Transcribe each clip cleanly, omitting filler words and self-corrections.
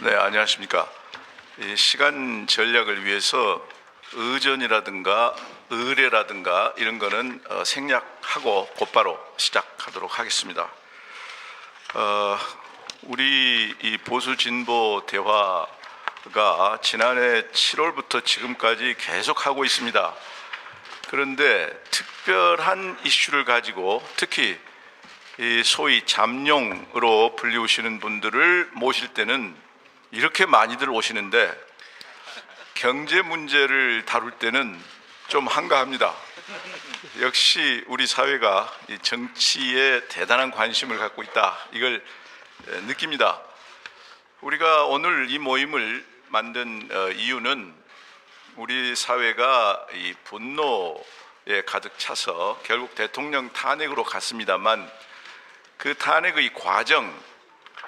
네, 안녕하십니까. 이 시간 전략을 위해서 의전이라든가 의례라든가 이런 거는 생략하고 곧바로 시작하도록 하겠습니다. 우리 이 보수 진보 대화가 지난해 7월부터 지금까지 계속하고 있습니다. 그런데 특별한 이슈를 가지고 특히 이 소위 잠룡으로 불리우시는 분들을 모실 때는 이렇게 많이들 오시는데 경제 문제를 다룰 때는 좀 한가합니다. 역시 우리 사회가 이 정치에 대단한 관심을 갖고 있다, 이걸 느낍니다. 우리가 오늘 이 모임을 만든 이유는 우리 사회가 이 분노에 가득 차서 결국 대통령 탄핵으로 갔습니다만 그 탄핵의 과정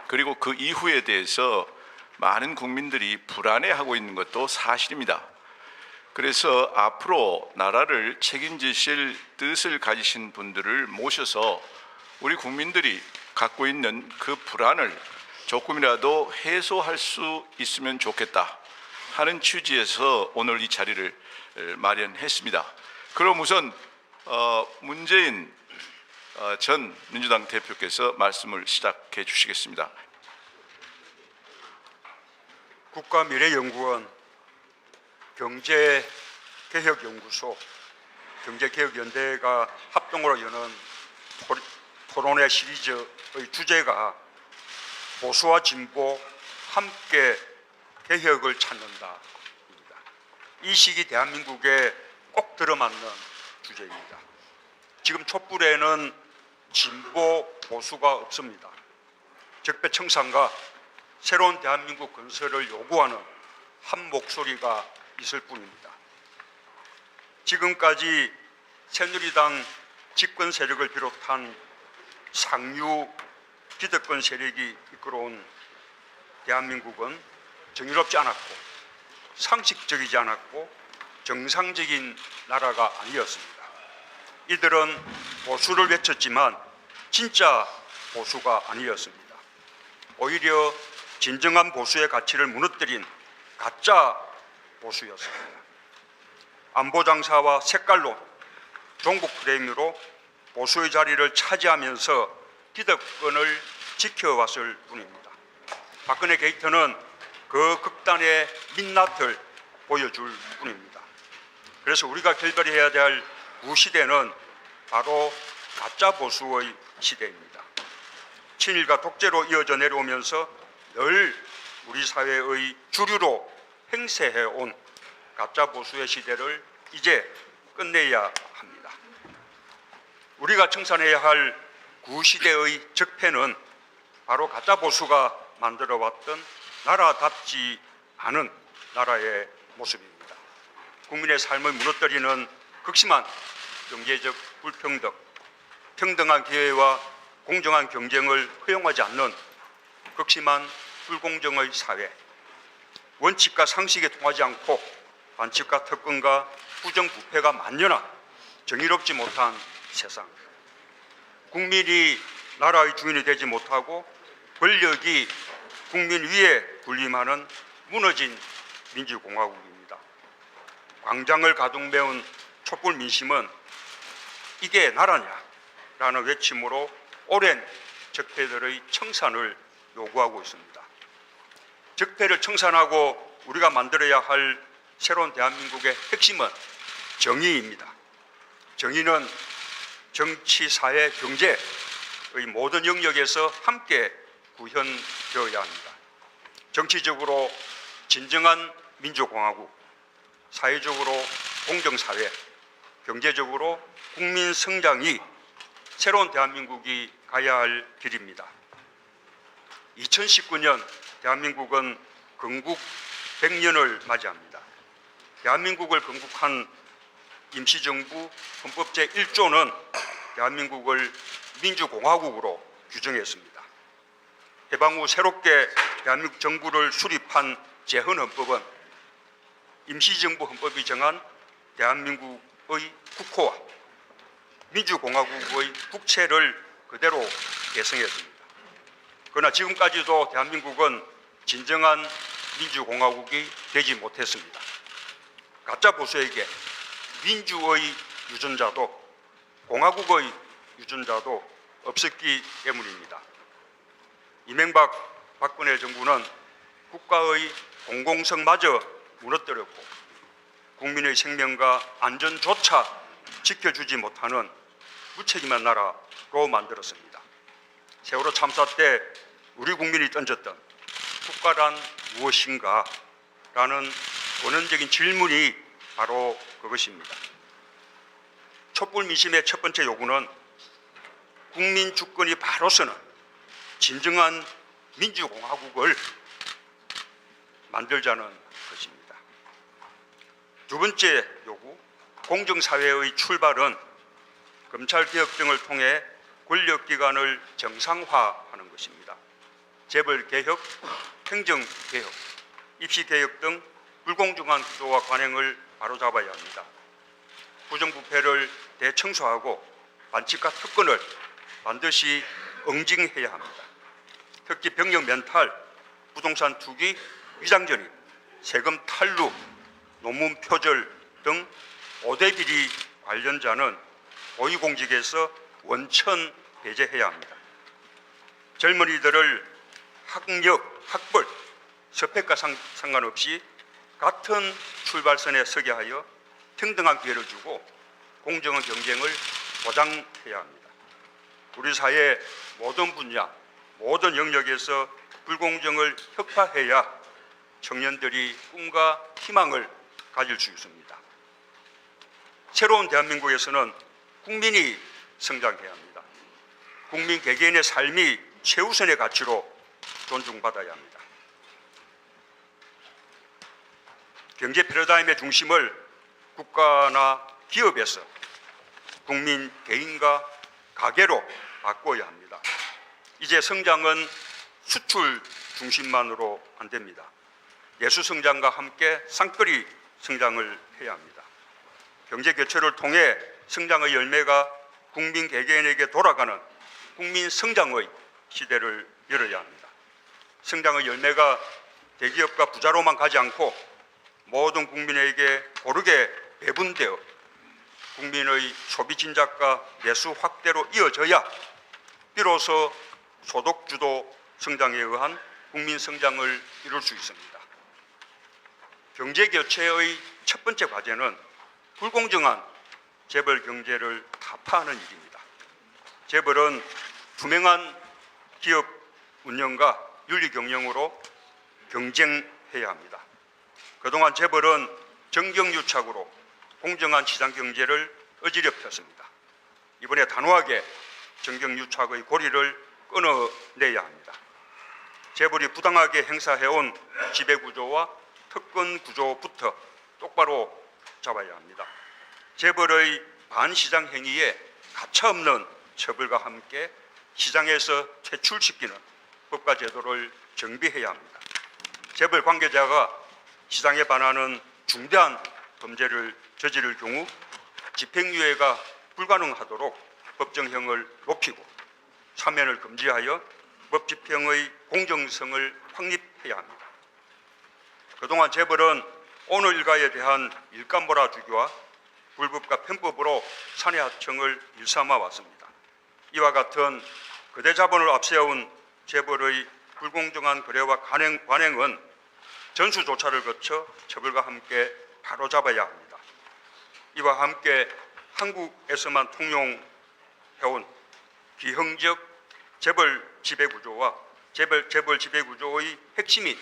그리고 그 이후에 대해서 많은 국민들이 불안해하고 있는 것도 사실입니다. 그래서 앞으로 나라를 책임지실 뜻을 가지신 분들을 모셔서 우리 국민들이 갖고 있는 그 불안을 조금이라도 해소할 수 있으면 좋겠다 하는 취지에서 오늘 이 자리를 마련했습니다. 그럼 우선 문재인 전 민주당 대표께서 말씀을 시작해 주시겠습니다. 국가미래연구원, 경제개혁연구소, 경제개혁연대가 합동으로 여는 토론회 시리즈의 주제가 보수와 진보 함께 개혁을 찾는다입니다. 이 시기 대한민국에 꼭 들어맞는 주제입니다. 지금 촛불에는 진보 보수가 없습니다. 적폐청산과 새로운 대한민국 건설을 요구하는 한 목소리가 있을 뿐입니다. 지금까지 새누리당 집권 세력을 비롯한 상류 기득권 세력이 이끌어온 대한민국은 정의롭지 않았고 상식적이지 않았고 정상적인 나라가 아니었습니다. 이들은 보수를 외쳤지만 진짜 보수가 아니었습니다. 오히려 진정한 보수의 가치를 무너뜨린 가짜 보수였습니다. 안보장사와 색깔론, 종북 프레임으로 보수의 자리를 차지하면서 기득권을 지켜왔을 뿐입니다. 박근혜 게이트는 그 극단의 민낯을 보여줄 뿐입니다. 그래서 우리가 결별해야 될 구시대는 바로 가짜 보수의 시대입니다. 친일과 독재로 이어져 내려오면서 늘 우리 사회의 주류로 행세해온 가짜 보수의 시대를 이제 끝내야 합니다. 우리가 청산해야 할 구시대의 적폐는 바로 가짜 보수가 만들어왔던 나라답지 않은 나라의 모습입니다. 국민의 삶을 무너뜨리는 극심한 경제적 불평등, 평등한 기회와 공정한 경쟁을 허용하지 않는 극심한 불공정의 사회, 원칙과 상식에 통하지 않고 반칙과 특권과 부정부패가 만연한 정의롭지 못한 세상, 국민이 나라의 주인이 되지 못하고 권력이 국민 위에 군림하는 무너진 민주공화국입니다. 광장을 가득 메운 촛불 민심은 이게 나라냐라는 외침으로 오랜 적폐들의 청산을 요구하고 있습니다. 적폐를 청산하고 우리가 만들어야 할 새로운 대한민국의 핵심은 정의입니다. 정의는 정치, 사회, 경제의 모든 영역에서 함께 구현되어야 합니다. 정치적으로 진정한 민주공화국, 사회적으로 공정사회, 경제적으로 국민 성장이 새로운 대한민국이 가야 할 길입니다. 2019년 대한민국은 건국 100년을 맞이합니다. 대한민국을 건국한 임시정부 헌법 제1조는 대한민국을 민주공화국으로 규정했습니다. 해방 후 새롭게 대한민국 정부를 수립한 재헌헌법은 임시정부 헌법이 정한 대한민국의 국호와 민주공화국의 국채를 그대로 계승했습니다. 그러나 지금까지도 대한민국은 진정한 민주공화국이 되지 못했습니다. 가짜 보수에게 민주의 유전자도 공화국의 유전자도 없었기 때문입니다. 이명박 박근혜 정부는 국가의 공공성마저 무너뜨렸고 국민의 생명과 안전조차 지켜주지 못하는 무책임한 나라로 만들었습니다. 세월호 참사 때 우리 국민이 던졌던 국가란 무엇인가? 라는 원론적인 질문이 바로 그것입니다. 촛불 민심의 첫 번째 요구는 국민 주권이 바로 서는 진정한 민주공화국을 만들자는 것입니다. 두 번째 요구, 공정사회의 출발은 검찰개혁 등을 통해 권력기관을 정상화하는 것입니다. 재벌개혁, 행정개혁, 입시개혁 등 불공정한 구조와 관행을 바로잡아야 합니다. 부정부패를 대청소하고 반칙과 특권을 반드시 응징해야 합니다. 특히 병력 면탈, 부동산 투기, 위장전입, 세금 탈루, 논문 표절 등 5대 비리 관련자는 고위공직에서 원천 배제해야 합니다. 젊은이들을 학력, 학벌, 스펙과 상관없이 같은 출발선에 서게 하여 평등한 기회를 주고 공정한 경쟁을 보장해야 합니다. 우리 사회 모든 분야, 모든 영역에서 불공정을 혁파해야 청년들이 꿈과 희망을 가질 수 있습니다. 새로운 대한민국에서는 국민이 성장해야 합니다. 국민 개개인의 삶이 최우선의 가치로 존중받아야 합니다. 경제 패러다임의 중심을 국가나 기업에서 국민 개인과 가계로 바꿔야 합니다. 이제 성장은 수출 중심만으로 안 됩니다. 내수 성장과 함께 쌍끌이 성장을 해야 합니다. 경제 교체를 통해 성장의 열매가 국민 개개인에게 돌아가는 국민 성장의 시대를 열어야 합니다. 성장의 열매가 대기업과 부자로만 가지 않고 모든 국민에게 고르게 배분되어 국민의 소비 진작과 내수 확대로 이어져야 비로소 소득주도 성장에 의한 국민 성장을 이룰 수 있습니다. 경제 교체의 첫 번째 과제는 불공정한 재벌 경제를 타파하는 일입니다. 재벌은 투명한 기업 운영과 윤리 경영으로 경쟁해야 합니다. 그동안 재벌은 정경유착으로 공정한 시장 경제를 어지럽혔습니다. 이번에 단호하게 정경유착의 고리를 끊어내야 합니다. 재벌이 부당하게 행사해온 지배구조와 특권구조부터 똑바로 잡아야 합니다. 재벌의 반시장 행위에 가차없는 처벌과 함께 시장에서 퇴출시키는 법과 제도를 정비해야 합니다. 재벌 관계자가 시장에 반하는 중대한 범죄를 저지를 경우 집행유예가 불가능하도록 법정형을 높이고 사면을 금지하여 법 집행의 공정성을 확립해야 합니다. 그동안 재벌은 오늘 일가에 대한 일감 몰아주기와 불법과 편법으로 사내 하청을 일삼아 왔습니다. 이와 같은 거대 자본을 앞세운 재벌의 불공정한 거래와 관행은 전수조차를 거쳐 처벌과 함께 바로잡아야 합니다. 이와 함께 한국에서만 통용해온 비형적 재벌 지배구조와 재벌 지배구조의 핵심인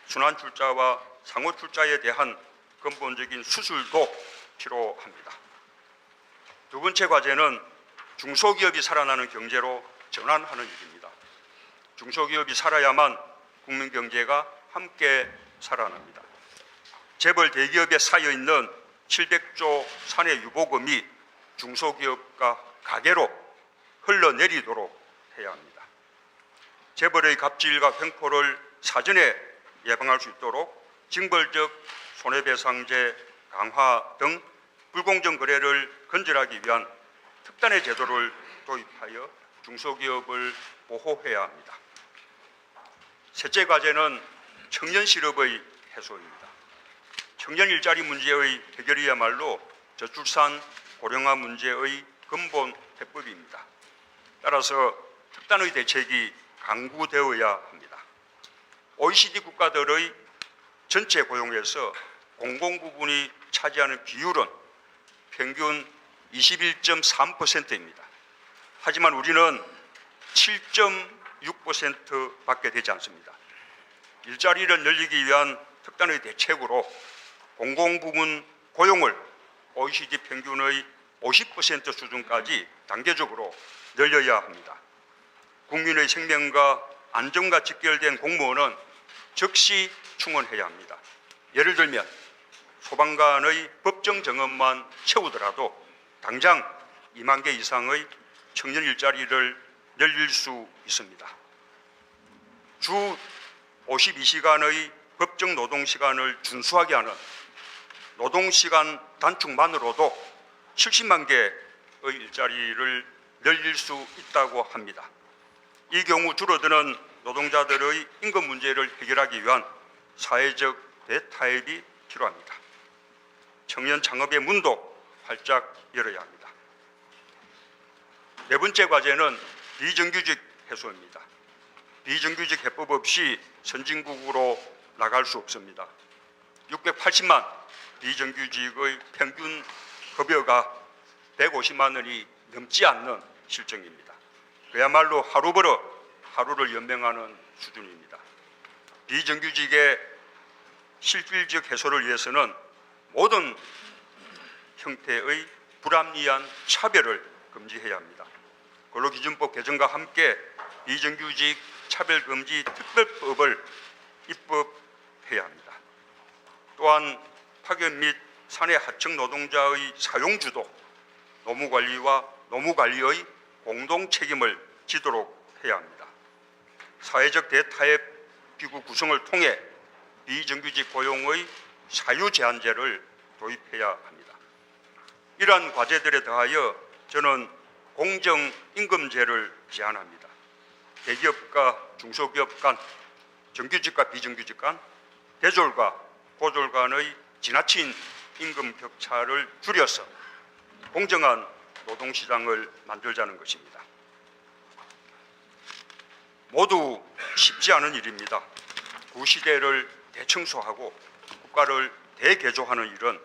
순환출자와 상호출자에 대한 근본적인 수술도 필요합니다. 두 번째 과제는 중소기업이 살아나는 경제로 전환하는 일입니다. 중소기업이 살아야만 국민경제가 함께 살아납니다. 재벌 대기업에 쌓여있는 700조 사내 유보금이 중소기업과 가계로 흘러내리도록 해야 합니다. 재벌의 갑질과 횡포를 사전에 예방할 수 있도록 징벌적 손해배상제 강화 등 불공정 거래를 근절하기 위한 특단의 제도를 도입하여 중소기업을 보호해야 합니다. 셋째 과제는 청년 실업의 해소입니다. 청년 일자리 문제의 해결이야말로 저출산 고령화 문제의 근본 해법입니다. 따라서 특단의 대책이 강구되어야 합니다. OECD 국가들의 전체 고용에서 공공 부분이 차지하는 비율은 평균 21.3%입니다. 하지만 우리는 7.6%밖에 되지 않습니다. 일자리를 늘리기 위한 특단의 대책으로 공공부문 고용을 OECD 평균의 50% 수준까지 단계적으로 늘려야 합니다. 국민의 생명과 안전과 직결된 공무원은 즉시 충원해야 합니다. 예를 들면 소방관의 법정 정원만 채우더라도 당장 2만 개 이상의 청년 일자리를 늘릴 수 있습니다. 주 52시간의 법정 노동시간을 준수하게 하는 노동시간 단축만으로도 70만 개의 일자리를 늘릴 수 있다고 합니다. 이 경우 줄어드는 노동자들의 임금 문제를 해결하기 위한 사회적 대타협이 필요합니다. 청년 창업의 문도 활짝 열어야 합니다. 네 번째 과제는 비정규직 해소입니다. 비정규직 해법 없이 선진국으로 나갈 수 없습니다. 680만 비정규직의 평균 급여가 150만 원이 넘지 않는 실정입니다. 그야말로 하루 벌어 하루를 연명하는 수준입니다. 비정규직의 실질적 해소를 위해서는 모든 형태의 불합리한 차별을 금지해야 합니다. 근로기준법 개정과 함께 비정규직 차별금지 특별법을 입법해야 합니다. 또한 파견 및 사내 하청 노동자의 사용주도 노무관리와 노무관리의 공동 책임을 지도록 해야 합니다. 사회적 대타협 기구 구성을 통해 비정규직 고용의 사유제한제를 도입해야 합니다. 이러한 과제들에 더하여 저는 공정임금제를 제안합니다. 대기업과 중소기업 간, 정규직과 비정규직 간, 대졸과 고졸 간의 지나친 임금 격차를 줄여서 공정한 노동시장을 만들자는 것입니다. 모두 쉽지 않은 일입니다. 구시대를 대청소하고 국가를 대개조하는 일은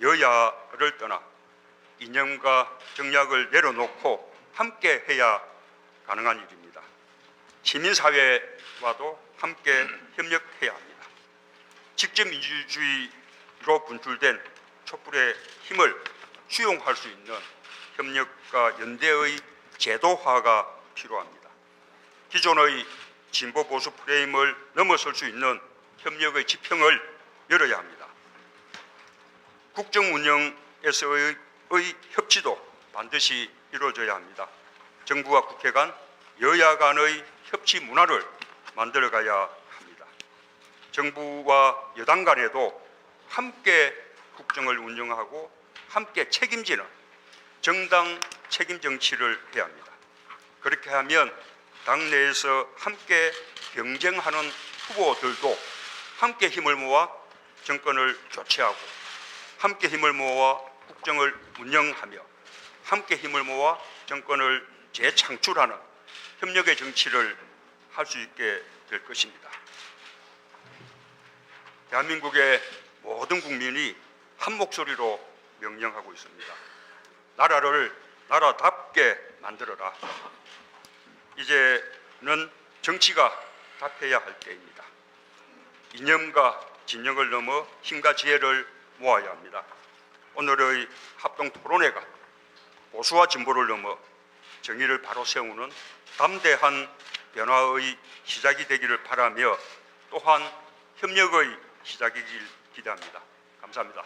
여야를 떠나 이념과 정략을 내려놓고 함께 해야 가능한 일입니다. 시민사회와도 함께 협력해야 합니다. 직접민주주의로 분출된 촛불의 힘을 수용할 수 있는 협력과 연대의 제도화가 필요합니다. 기존의 진보 보수 프레임을 넘어설 수 있는 협력의 지평을 열어야 합니다. 국정 운영에서의 협치도 반드시 이루어져야 합니다. 정부와 국회 간, 여야 간의 협치 문화를 만들어가야 합니다. 정부와 여당 간에도 함께 국정을 운영하고 함께 책임지는 정당 책임 정치를 해야 합니다. 그렇게 하면 당내에서 함께 경쟁하는 후보들도 함께 힘을 모아 정권을 교체하고 함께 힘을 모아 국정을 운영하며 함께 힘을 모아 정권을 재창출하는 협력의 정치를 할 수 있게 될 것입니다. 대한민국의 모든 국민이 한 목소리로 명령하고 있습니다. 나라를 나라답게 만들어라. 이제는 정치가 답해야 할 때입니다. 이념과 진영을 넘어 힘과 지혜를 모아야 합니다. 오늘의 합동 토론회가 보수와 진보를 넘어 정의를 바로 세우는 담대한 변화의 시작이 되기를 바라며 또한 협력의 시작이길 기대합니다. 감사합니다.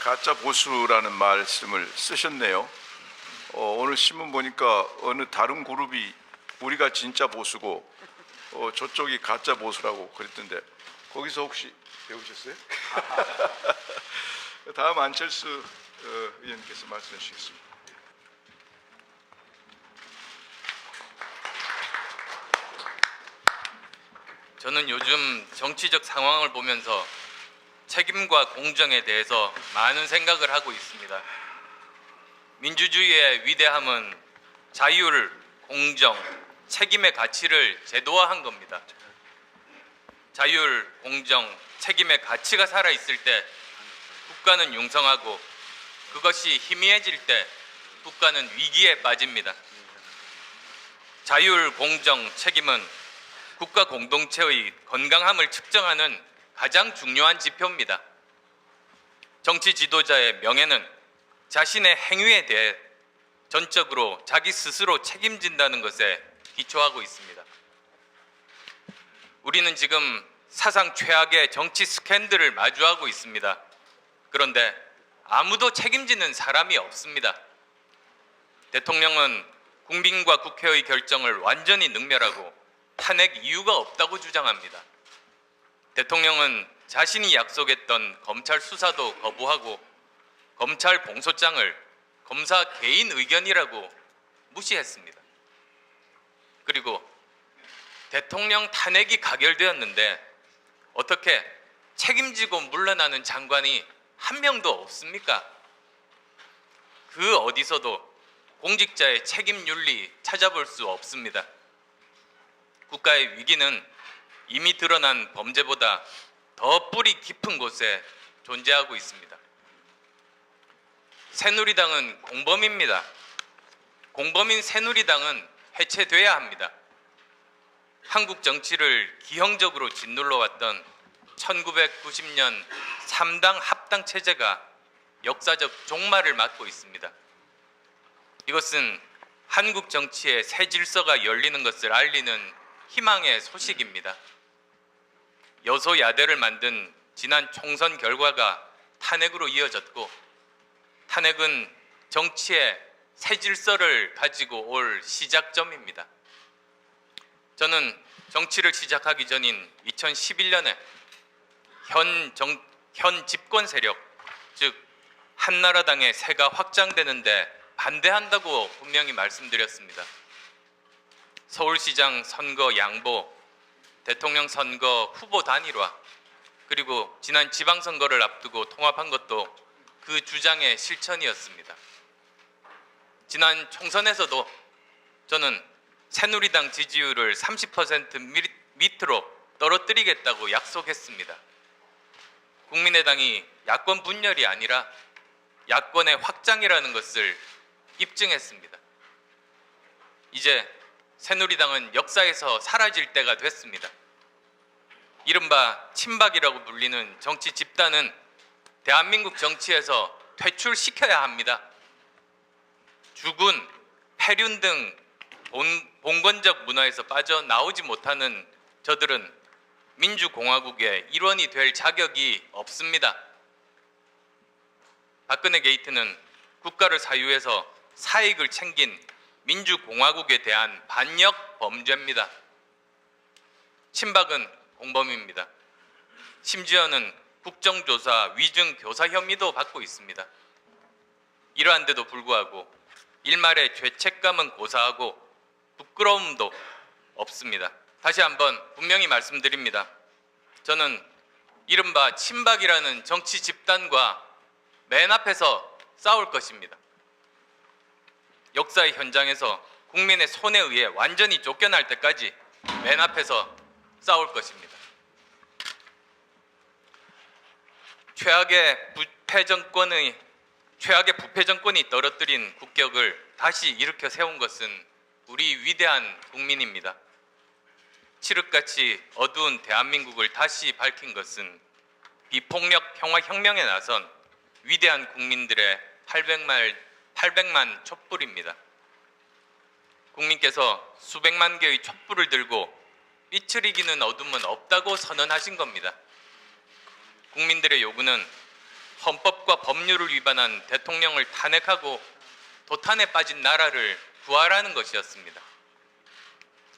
가짜 보수라는 말씀을 쓰셨네요. 오늘 신문 보니까 어느 다른 그룹이 우리가 진짜 보수고 저쪽이 가짜 보수라고 그랬던데 거기서 혹시 배우셨어요? 다음 안철수 의원께서 말씀해 주시겠습니다. 저는 요즘 정치적 상황을 보면서 책임과 공정에 대해서 많은 생각을 하고 있습니다. 민주주의의 위대함은 자율, 공정, 책임의 가치를 제도화한 겁니다. 자율, 공정, 책임의 가치가 살아있을 때 국가는 융성하고 그것이 희미해질 때 국가는 위기에 빠집니다. 자율, 공정, 책임은 국가 공동체의 건강함을 측정하는 가장 중요한 지표입니다. 정치 지도자의 명예는 자신의 행위에 대해 전적으로 자기 스스로 책임진다는 것에 기초하고 있습니다. 우리는 지금 사상 최악의 정치 스캔들을 마주하고 있습니다. 그런데 아무도 책임지는 사람이 없습니다. 대통령은 국민과 국회의 결정을 완전히 능멸하고 탄핵 이유가 없다고 주장합니다. 대통령은 자신이 약속했던 검찰 수사도 거부하고 검찰 공소장을 검사 개인 의견이라고 무시했습니다. 그리고 대통령 탄핵이 가결되었는데 어떻게 책임지고 물러나는 장관이 한 명도 없습니까? 그 어디서도 공직자의 책임 윤리 찾아볼 수 없습니다. 국가의 위기는 이미 드러난 범죄보다 더 뿌리 깊은 곳에 존재하고 있습니다. 새누리당은 공범입니다. 공범인 새누리당은 해체돼야 합니다. 한국 정치를 기형적으로 짓눌러 왔던 1990년 3당 합당 체제가 역사적 종말을 맞고 있습니다. 이것은 한국 정치의 새 질서가 열리는 것을 알리는 희망의 소식입니다. 여소야대를 만든 지난 총선 결과가 탄핵으로 이어졌고 탄핵은 정치의 새 질서를 가지고 올 시작점입니다. 저는 정치를 시작하기 전인 2011년에 현 집권 세력, 즉 한나라당의 세가 확장되는데 반대한다고 분명히 말씀드렸습니다. 서울시장 선거 양보, 대통령 선거 후보 단일화, 그리고 지난 지방선거를 앞두고 통합한 것도 그 주장의 실천이었습니다. 지난 총선에서도 저는 새누리당 지지율을 30% 밑으로 떨어뜨리겠다고 약속했습니다. 국민의당이 야권 분열이 아니라 야권의 확장이라는 것을 입증했습니다. 이제 새누리당은 역사에서 사라질 때가 됐습니다. 이른바 친박이라고 불리는 정치 집단은 대한민국 정치에서 퇴출시켜야 합니다. 주군, 폐륜 등 봉건적 문화에서 빠져나오지 못하는 저들은 민주공화국의 일원이 될 자격이 없습니다. 박근혜 게이트는 국가를 사유해서 사익을 챙긴 민주공화국에 대한 반역 범죄입니다. 친박은 공범입니다. 심지어는 국정조사 위증 교사 혐의도 받고 있습니다. 이러한데도 불구하고 일말의 죄책감은 고사하고 부끄러움도 없습니다. 다시 한번 분명히 말씀드립니다. 저는 이른바 친박이라는 정치 집단과 맨 앞에서 싸울 것입니다. 역사의 현장에서 국민의 손에 의해 완전히 쫓겨날 때까지 맨 앞에서 싸울 것입니다. 최악의 부패 정권이 떨어뜨린 국격을 다시 일으켜 세운 것은 우리 위대한 국민입니다. 칠흑같이 어두운 대한민국을 다시 밝힌 것은 비폭력 평화혁명에 나선 위대한 국민들의 800만 촛불입니다. 국민께서 수백만 개의 촛불을 들고 빛을 이기는 어둠은 없다고 선언하신 겁니다. 국민들의 요구는 헌법과 법률을 위반한 대통령을 탄핵하고 도탄에 빠진 나라를 구하라는 것이었습니다.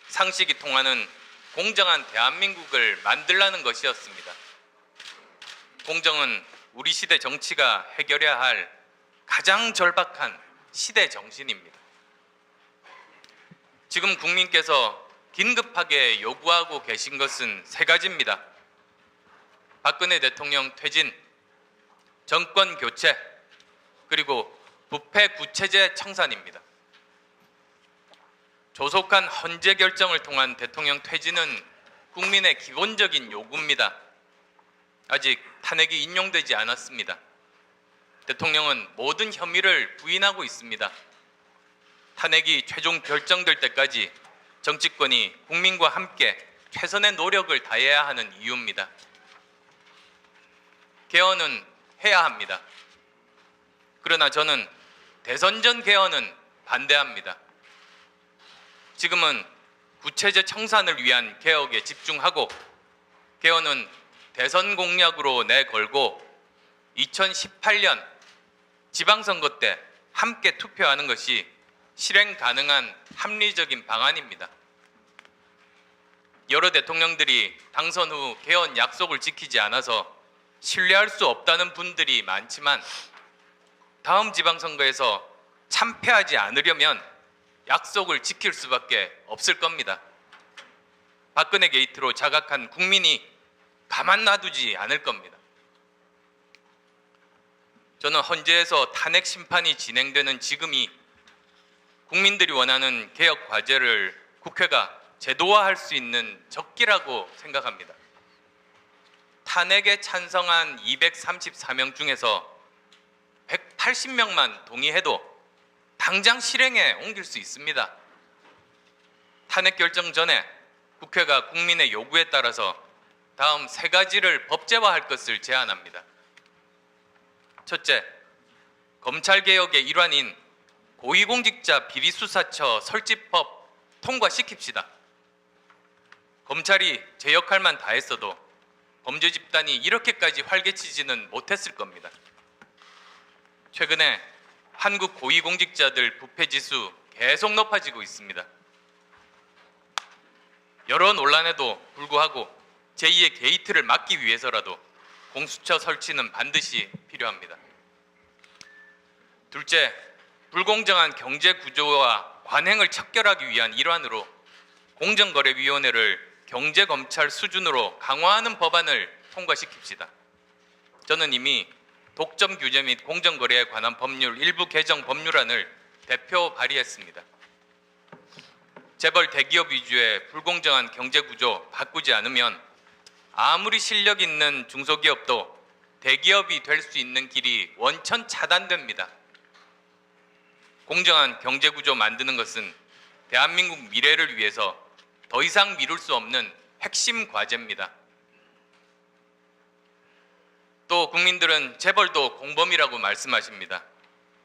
상식이 통하는 공정한 대한민국을 만들라는 것이었습니다. 공정은 우리 시대 정치가 해결해야 할 가장 절박한 시대 정신입니다. 지금 국민께서 긴급하게 요구하고 계신 것은 세 가지입니다. 박근혜 대통령 퇴진, 정권 교체, 그리고 부패 구체제 청산입니다. 조속한 헌재 결정을 통한 대통령 퇴진은 국민의 기본적인 요구입니다. 아직 탄핵이 인용되지 않았습니다. 대통령은 모든 혐의를 부인하고 있습니다. 탄핵이 최종 결정될 때까지 정치권이 국민과 함께 최선의 노력을 다해야 하는 이유입니다. 개헌은 해야 합니다. 그러나 저는 대선 전 개헌은 반대합니다. 지금은 구체제 청산을 위한 개혁에 집중하고 개헌은 대선 공약으로 내걸고 2018년 지방선거 때 함께 투표하는 것이 실행 가능한 합리적인 방안입니다. 여러 대통령들이 당선 후 개헌 약속을 지키지 않아서 신뢰할 수 없다는 분들이 많지만 다음 지방선거에서 참패하지 않으려면 약속을 지킬 수밖에 없을 겁니다. 박근혜 게이트로 자각한 국민이 가만 놔두지 않을 겁니다. 저는 헌재에서 탄핵 심판이 진행되는 지금이 국민들이 원하는 개혁 과제를 국회가 제도화할 수 있는 적기라고 생각합니다. 탄핵에 찬성한 234명 중에서 180명만 동의해도 당장 실행에 옮길 수 있습니다. 탄핵 결정 전에 국회가 국민의 요구에 따라서 다음 세 가지를 법제화할 것을 제안합니다. 첫째, 검찰개혁의 일환인 고위공직자 비리수사처 설치법 통과시킵시다. 검찰이 제 역할만 다했어도 범죄 집단이 이렇게까지 활개치지는 못했을 겁니다. 최근에 한국 고위공직자들 부패지수 계속 높아지고 있습니다. 여러 논란에도 불구하고 제2의 게이트를 막기 위해서라도 공수처 설치는 반드시 필요합니다. 둘째, 불공정한 경제 구조와 관행을 척결하기 위한 일환으로 공정거래위원회를 경제검찰 수준으로 강화하는 법안을 통과시킵시다. 저는 이미 독점 규제 및 공정거래에 관한 법률 일부 개정 법률안을 대표 발의했습니다. 재벌 대기업 위주의 불공정한 경제 구조 바꾸지 않으면 아무리 실력 있는 중소기업도 대기업이 될 수 있는 길이 원천 차단됩니다. 공정한 경제 구조 만드는 것은 대한민국 미래를 위해서 더 이상 미룰 수 없는 핵심 과제입니다. 또 국민들은 재벌도 공범이라고 말씀하십니다.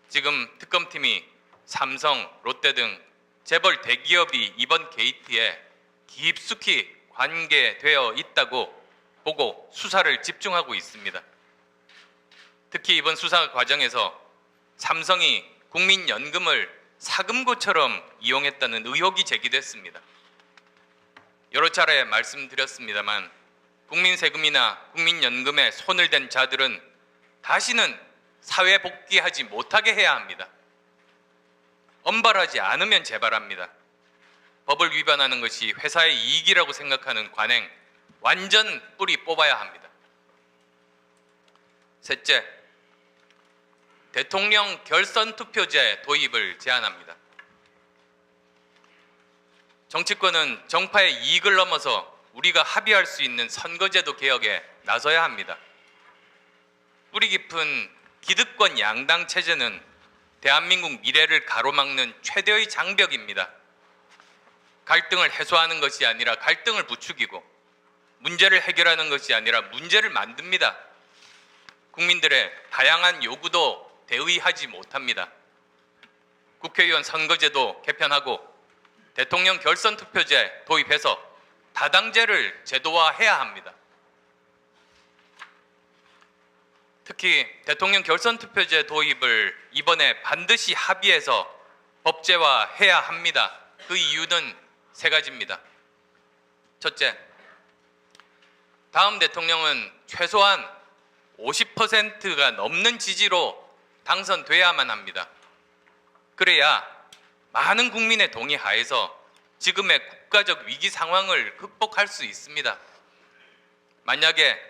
지금 특검팀이 삼성, 롯데 등 재벌 대기업이 이번 게이트에 깊숙이 관계되어 있다고 보고 수사를 집중하고 있습니다. 특히 이번 수사 과정에서 삼성이 국민연금을 사금고처럼 이용했다는 의혹이 제기됐습니다. 여러 차례 말씀드렸습니다만 국민 세금이나 국민연금에 손을 댄 자들은 다시는 사회 복귀하지 못하게 해야 합니다. 엄벌하지 않으면 재발합니다. 법을 위반하는 것이 회사의 이익이라고 생각하는 관행 완전 뿌리 뽑아야 합니다. 셋째, 대통령 결선 투표제 도입을 제안합니다. 정치권은 정파의 이익을 넘어서 우리가 합의할 수 있는 선거제도 개혁에 나서야 합니다. 뿌리 깊은 기득권 양당 체제는 대한민국 미래를 가로막는 최대의 장벽입니다. 갈등을 해소하는 것이 아니라 갈등을 부추기고 문제를 해결하는 것이 아니라 문제를 만듭니다. 국민들의 다양한 요구도 대의하지 못합니다. 국회의원 선거제도 개편하고 대통령 결선 투표제 도입해서 다당제를 제도화해야 합니다. 특히 대통령 결선 투표제 도입을 이번에 반드시 합의해서 법제화해야 합니다. 그 이유는 세 가지입니다. 첫째, 다음 대통령은 최소한 50%가 넘는 지지로 당선돼야만 합니다. 그래야 많은 국민의 동의 하에서 지금의 국가적 위기 상황을 극복할 수 있습니다. 만약에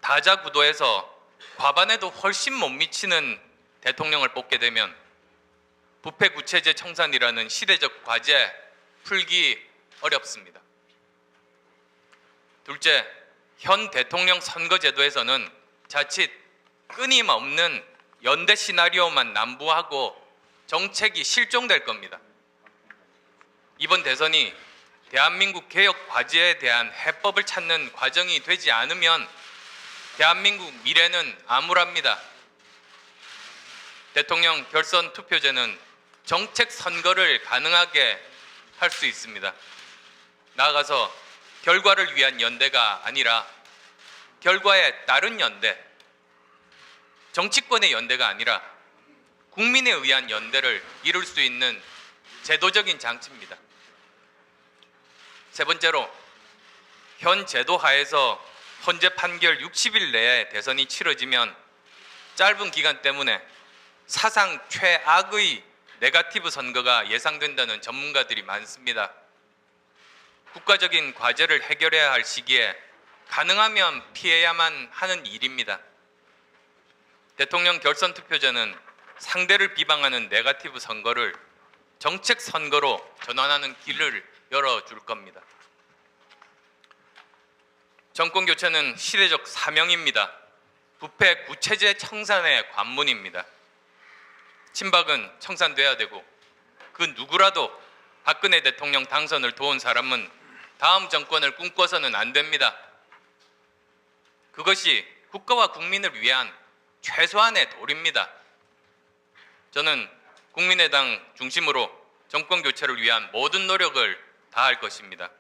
다자 구도에서 과반에도 훨씬 못 미치는 대통령을 뽑게 되면 부패 구체제 청산이라는 시대적 과제 풀기 어렵습니다. 둘째, 현 대통령 선거제도에서는 자칫 끊임없는 연대 시나리오만 남부하고 정책이 실종될 겁니다. 이번 대선이 대한민국 개혁 과제에 대한 해법을 찾는 과정이 되지 않으면 대한민국 미래는 암울합니다. 대통령 결선 투표제는 정책 선거를 가능하게 할 수 있습니다. 나아가서 결과를 위한 연대가 아니라 결과에 따른 연대, 정치권의 연대가 아니라 국민에 의한 연대를 이룰 수 있는 제도적인 장치입니다. 세 번째로, 현 제도 하에서 헌재 판결 60일 내에 대선이 치러지면 짧은 기간 때문에 사상 최악의 네거티브 선거가 예상된다는 전문가들이 많습니다. 국가적인 과제를 해결해야 할 시기에 가능하면 피해야만 하는 일입니다. 대통령 결선 투표제는 상대를 비방하는 네거티브 선거를 정책 선거로 전환하는 길을 열어줄 겁니다. 정권 교체는 시대적 사명입니다. 부패 구체제 청산의 관문입니다. 친박은 청산돼야 되고 그 누구라도 박근혜 대통령 당선을 도운 사람은 다음 정권을 꿈꿔서는 안 됩니다. 그것이 국가와 국민을 위한 최소한의 도리입니다. 저는 국민의당 중심으로 정권 교체를 위한 모든 노력을 다할 것입니다.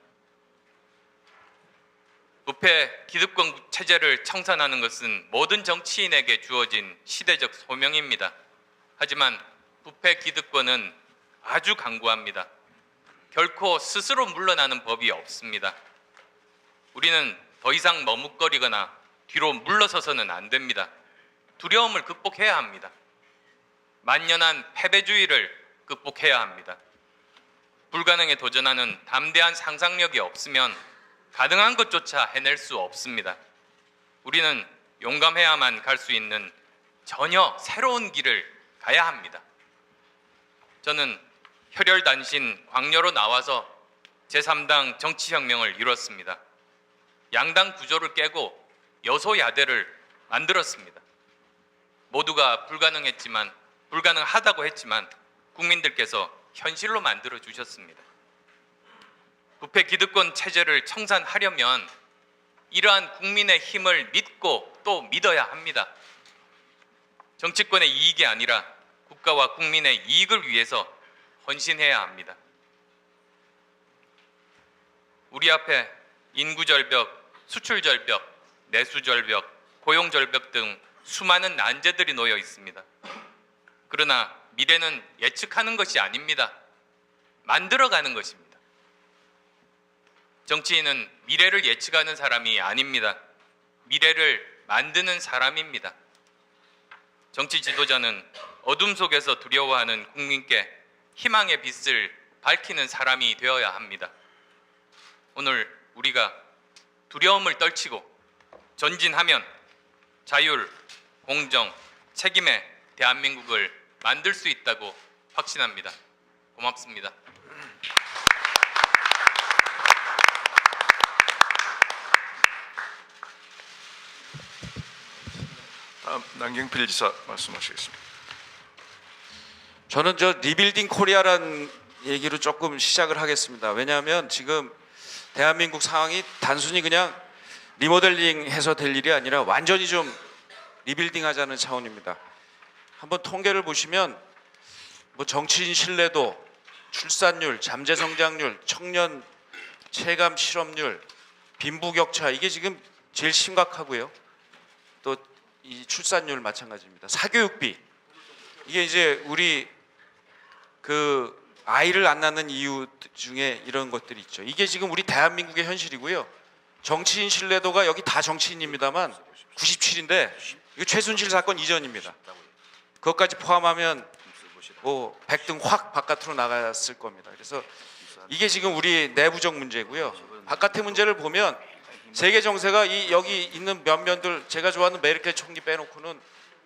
부패 기득권 체제를 청산하는 것은 모든 정치인에게 주어진 시대적 소명입니다. 하지만 부패 기득권은 아주 강구합니다. 결코 스스로 물러나는 법이 없습니다. 우리는 더 이상 머뭇거리거나 뒤로 물러서서는 안 됩니다. 두려움을 극복해야 합니다. 만연한 패배주의를 극복해야 합니다. 불가능에 도전하는 담대한 상상력이 없으면 가능한 것조차 해낼 수 없습니다. 우리는 용감해야만 갈 수 있는 전혀 새로운 길을 가야 합니다. 저는 혈혈단신 광야로 나와서 제3당 정치혁명을 이뤘습니다. 양당 구조를 깨고 여소야대를 만들었습니다. 모두가 불가능하다고 했지만 국민들께서 현실로 만들어 주셨습니다. 부패 기득권 체제를 청산하려면 이러한 국민의 힘을 믿고 또 믿어야 합니다. 정치권의 이익이 아니라 국가와 국민의 이익을 위해서 헌신해야 합니다. 우리 앞에 인구절벽, 수출절벽, 내수절벽, 고용절벽 등 수많은 난제들이 놓여 있습니다. 그러나 미래는 예측하는 것이 아닙니다. 만들어가는 것입니다. 정치인은 미래를 예측하는 사람이 아닙니다. 미래를 만드는 사람입니다. 정치 지도자는 어둠 속에서 두려워하는 국민께 희망의 빛을 밝히는 사람이 되어야 합니다. 오늘 우리가 두려움을 떨치고 전진하면 자율, 공정, 책임의 대한민국을 만들 수 있다고 확신합니다. 고맙습니다. 다음 남경필 지사 말씀하시겠습니다. 저는 리빌딩 코리아란 얘기로 조금 시작을 하겠습니다. 왜냐하면 지금 대한민국 상황이 단순히 그냥 리모델링 해서 될 일이 아니라 완전히 좀 리빌딩 하자는 차원입니다. 한번 통계를 보시면 정치인 신뢰도, 출산율, 잠재 성장률, 청년 체감 실업률, 빈부격차 이게 지금 제일 심각하고요. 또 이 출산율 마찬가지입니다. 사교육비 이게 이제 우리 아이를 안 낳는 이유 중에 이런 것들이 있죠. 이게 지금 우리 대한민국의 현실이고요. 정치인 신뢰도가 여기 다 정치인입니다만 97인데 이거 최순실 사건 이전입니다. 그것까지 포함하면 뭐 백등 확 바깥으로 나갔을 겁니다. 그래서 이게 지금 우리 내부적 문제고요. 바깥의 문제를 보면 세계 정세가 이 여기 있는 면면들 제가 좋아하는 메르켈 총리 빼놓고는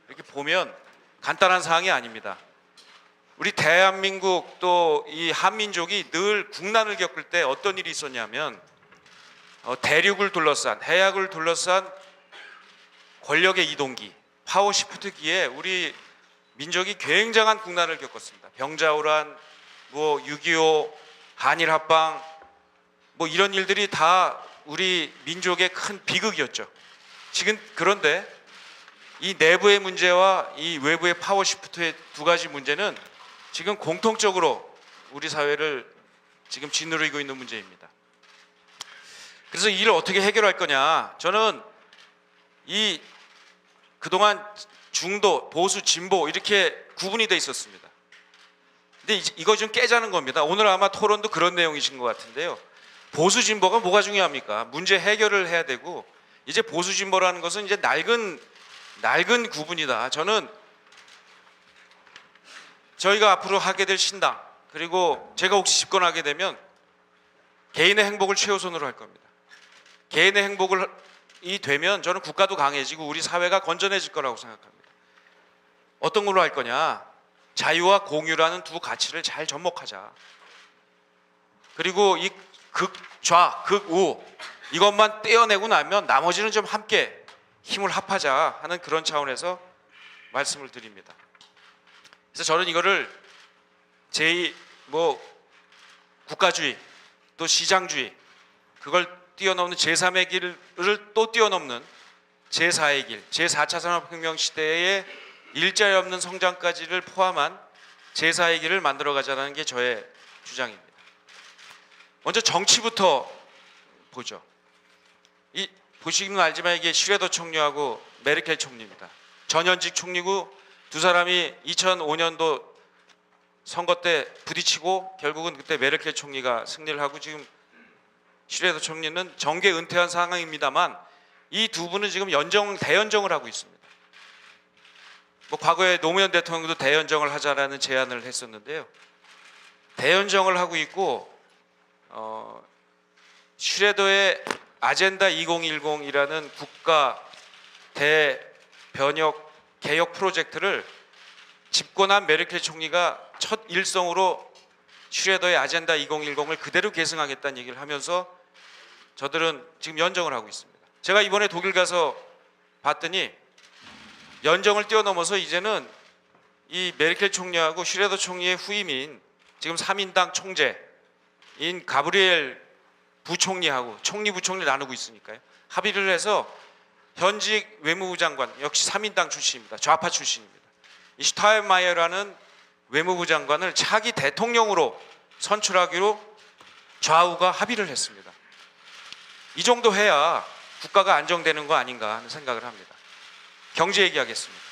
이렇게 보면 간단한 사항이 아닙니다. 우리 대한민국 또 이 한민족이 늘 국난을 겪을 때 어떤 일이 있었냐면 대륙을 둘러싼 해약을 둘러싼 권력의 이동기 파워 시프트기에 우리 민족이 굉장한 국난을 겪었습니다. 병자호란, 뭐 6.25, 한일 합방, 뭐 이런 일들이 다 우리 민족의 큰 비극이었죠. 지금 그런데 이 내부의 문제와 이 외부의 파워 시프트의 두 가지 문제는 지금 공통적으로 우리 사회를 지금 짓누르고 있는 문제입니다. 그래서 이 일을 어떻게 해결할 거냐? 저는 이 그동안 중도, 보수, 진보 이렇게 구분이 돼 있었습니다. 근데 이거 좀 깨자는 겁니다. 오늘 아마 토론도 그런 내용이신 것 같은데요. 보수 진보가 뭐가 중요합니까? 문제 해결을 해야 되고 이제 보수 진보라는 것은 이제 낡은 구분이다. 저는 저희가 앞으로 하게 될 신당 그리고 제가 혹시 집권하게 되면 개인의 행복을 최우선으로 할 겁니다. 개인의 행복이 되면 저는 국가도 강해지고 우리 사회가 건전해질 거라고 생각합니다. 어떤 걸로 할 거냐? 자유와 공유라는 두 가치를 잘 접목하자. 그리고 이 극좌, 극우 이것만 떼어내고 나면 나머지는 좀 함께 힘을 합하자 하는 그런 차원에서 말씀을 드립니다. 그래서 저는 이거를 제2 국가주의 또 시장주의 그걸 뛰어넘는 제3의 길을 또 뛰어넘는 제4의 길, 제4차 산업혁명 시대의 일자리 없는 성장까지를 포함한 제4의 길을 만들어가자는 게 저의 주장입니다. 먼저 정치부터 보죠. 이 보시면 알지만 이게 슈레더 총리하고 메르켈 총리입니다. 전현직 총리고 두 사람이 2005년도 선거 때 부딪히고 결국은 그때 메르켈 총리가 승리를 하고 지금 슈레더 총리는 정계 은퇴한 상황입니다만 이 두 분은 지금 대연정을 하고 있습니다. 뭐 과거에 노무현 대통령도 대연정을 하자라는 제안을 했었는데요. 대연정을 하고 있고 슈레더의 아젠다 2010이라는 국가 대변혁 개혁 프로젝트를 집권한 메르켈 총리가 첫 일성으로 슈레더의 아젠다 2010을 그대로 계승하겠다는 얘기를 하면서 저들은 지금 연정을 하고 있습니다. 제가 이번에 독일 가서 봤더니 연정을 뛰어넘어서 이제는 이 메르켈 총리하고 슈레더 총리의 후임인 지금 3인당 총재인 가브리엘 부총리하고 총리 부총리 나누고 있으니까요. 합의를 해서 현직 외무부 장관 역시 3인당 출신입니다. 좌파 출신입니다. 이 슈타인마이어라는 외무부 장관을 차기 대통령으로 선출하기로 좌우가 합의를 했습니다. 이 정도 해야 국가가 안정되는 거 아닌가 하는 생각을 합니다. 경제 얘기하겠습니다.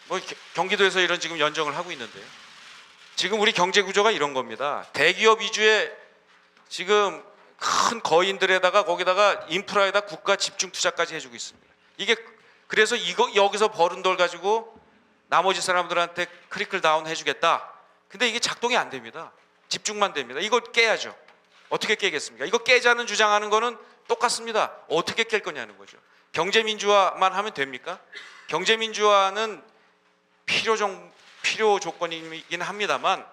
뭐 경기도에서 이런 지금 연정을 하고 있는데요. 지금 우리 경제 구조가 이런 겁니다. 대기업 위주의 지금 큰 거인들에다가 거기다가 인프라에다 국가 집중 투자까지 해주고 있습니다. 이게 그래서 여기서 벌은 돈 가지고 나머지 사람들한테 크리클 다운 해주겠다. 근데 이게 작동이 안 됩니다. 집중만 됩니다. 이걸 깨야죠. 어떻게 깨겠습니까? 이거 깨자는 주장하는 거는 똑같습니다. 어떻게 깰 거냐는 거죠. 경제 민주화만 하면 됩니까? 경제 민주화는 필요 조건이긴 합니다만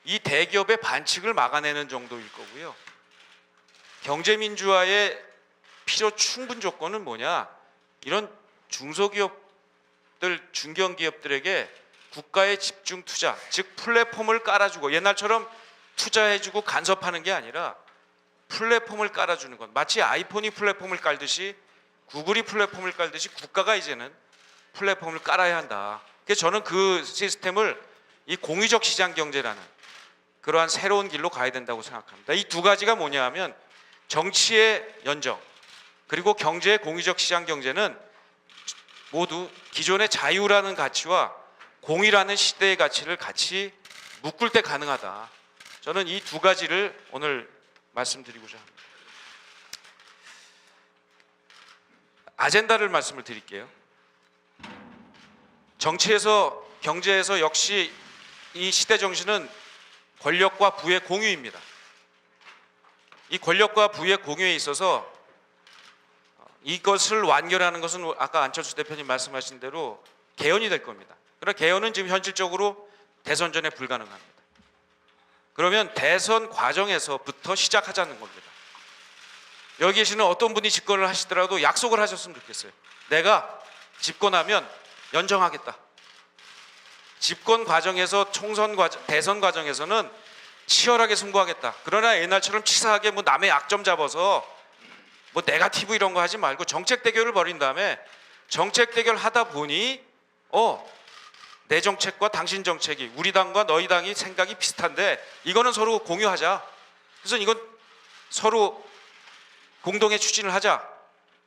이 대기업의 반칙을 막아내는 정도일 거고요. 경제 민주화의 필요 충분 조건은 뭐냐? 이런 중소기업들, 중견기업들에게 국가의 집중 투자, 즉 플랫폼을 깔아주고 옛날처럼 투자해주고 간섭하는 게 아니라 플랫폼을 깔아주는 것. 마치 아이폰이 플랫폼을 깔듯이 구글이 플랫폼을 깔듯이 국가가 이제는 플랫폼을 깔아야 한다. 그래서 저는 그 시스템을 이 공유적 시장 경제라는 그러한 새로운 길로 가야 된다고 생각합니다. 이 두 가지가 뭐냐 하면 정치의 연정 그리고 경제의 공유적 시장 경제는 모두 기존의 자유라는 가치와 공의라는 시대의 가치를 같이 묶을 때 가능하다. 저는 이 두 가지를 오늘 말씀드리고자 합니다. 아젠다를 말씀을 드릴게요. 정치에서 경제에서 역시 이 시대 정신은 권력과 부의 공유입니다. 이 권력과 부의 공유에 있어서 이것을 완결하는 것은 아까 안철수 대표님 말씀하신 대로 개헌이 될 겁니다. 그러나 개헌은 지금 현실적으로 대선 전에 불가능합니다. 그러면 대선 과정에서부터 시작하자는 겁니다. 여기 계시는 어떤 분이 집권을 하시더라도 약속을 하셨으면 좋겠어요. 내가 집권하면 연정하겠다. 집권 과정에서 총선 과정, 대선 과정에서는 치열하게 승부하겠다. 그러나 옛날처럼 치사하게 뭐 남의 약점 잡아서 뭐 네거티브 이런 거 하지 말고 정책 대결을 벌인 다음에 정책 대결 하다 보니 내 정책과 당신 정책이 우리 당과 너희 당이 생각이 비슷한데 이거는 서로 공유하자. 그래서 이건 서로 공동의 추진을 하자.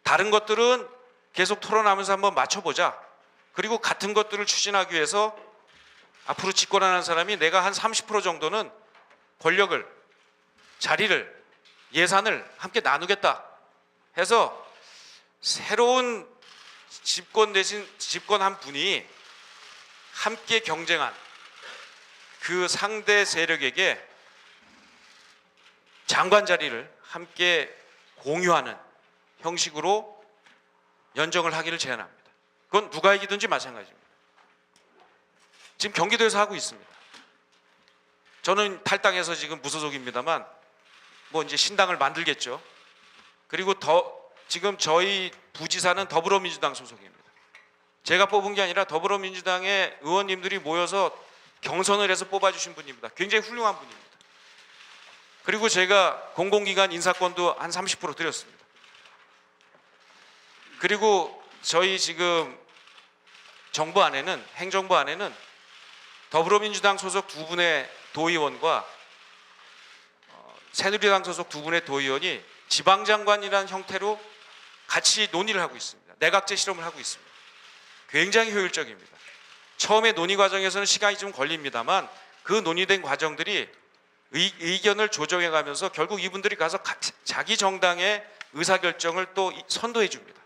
다른 것들은 계속 토론하면서 한번 맞춰보자. 그리고 같은 것들을 추진하기 위해서 앞으로 집권하는 사람이 내가 한 30% 정도는 권력을, 자리를, 예산을 함께 나누겠다 해서 새로운 집권 대신 집권한 분이 함께 경쟁한 그 상대 세력에게 장관 자리를 함께 공유하는 형식으로 연정을 하기를 제안합니다. 그건 누가 이기든지 마찬가지입니다. 지금 경기도에서 하고 있습니다. 저는 탈당해서 지금 무소속입니다만 뭐 이제 신당을 만들겠죠. 그리고 지금 저희 부지사는 더불어민주당 소속입니다. 제가 뽑은 게 아니라 더불어민주당의 의원님들이 모여서 경선을 해서 뽑아주신 분입니다. 굉장히 훌륭한 분입니다. 그리고 제가 공공기관 인사권도 한 30% 드렸습니다. 그리고 저희 지금 정부 안에는, 행정부 안에는 더불어민주당 소속 두 분의 도의원과 새누리당 소속 두 분의 도의원이 지방장관이라는 형태로 같이 논의를 하고 있습니다. 내각제 실험을 하고 있습니다. 굉장히 효율적입니다. 처음에 논의 과정에서는 시간이 좀 걸립니다만 그 논의된 과정들이 의견을 조정해 가면서 결국 이분들이 가서 자기 정당의 의사결정을 또 선도해 줍니다.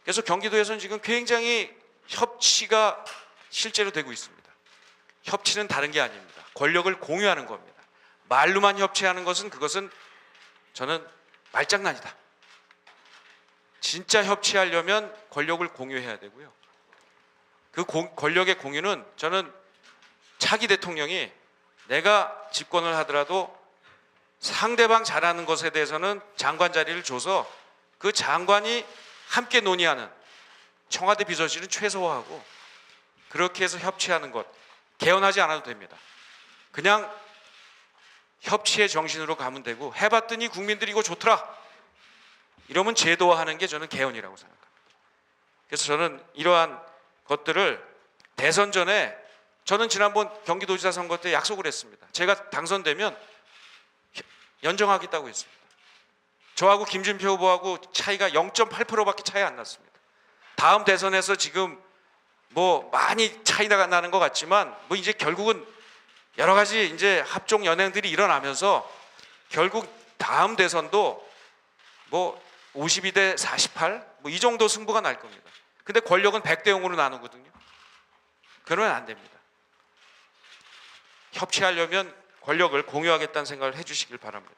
그래서 경기도에서는 지금 굉장히 협치가 실제로 되고 있습니다. 협치는 다른 게 아닙니다. 권력을 공유하는 겁니다. 말로만 협치하는 것은 그것은 저는 말장난이다. 진짜 협치하려면 권력을 공유해야 되고요. 그 권력의 공유는 저는 차기 대통령이 내가 집권을 하더라도 상대방 잘하는 것에 대해서는 장관 자리를 줘서 그 장관이 함께 논의하는 청와대 비서실은 최소화하고 그렇게 해서 협치하는 것, 개헌하지 않아도 됩니다. 그냥 협치의 정신으로 가면 되고 해봤더니 국민들이 이거 좋더라. 이러면 제도화하는 게 저는 개헌이라고 생각합니다. 그래서 저는 이러한 것들을 대선 전에 저는 지난번 경기도지사 선거 때 약속을 했습니다. 제가 당선되면 연정하겠다고 했습니다. 저하고 김준표 후보하고 차이가 0.8%밖에 차이 안 났습니다. 다음 대선에서 지금 뭐 많이 차이가 나는 것 같지만 뭐 이제 결국은 여러 가지 이제 합종 연행들이 일어나면서 결국 다음 대선도 뭐 52대 48 뭐 이 정도 승부가 날 겁니다. 근데 권력은 100대 0으로 나누거든요. 그러면 안 됩니다. 협치하려면 권력을 공유하겠다는 생각을 해주시길 바랍니다.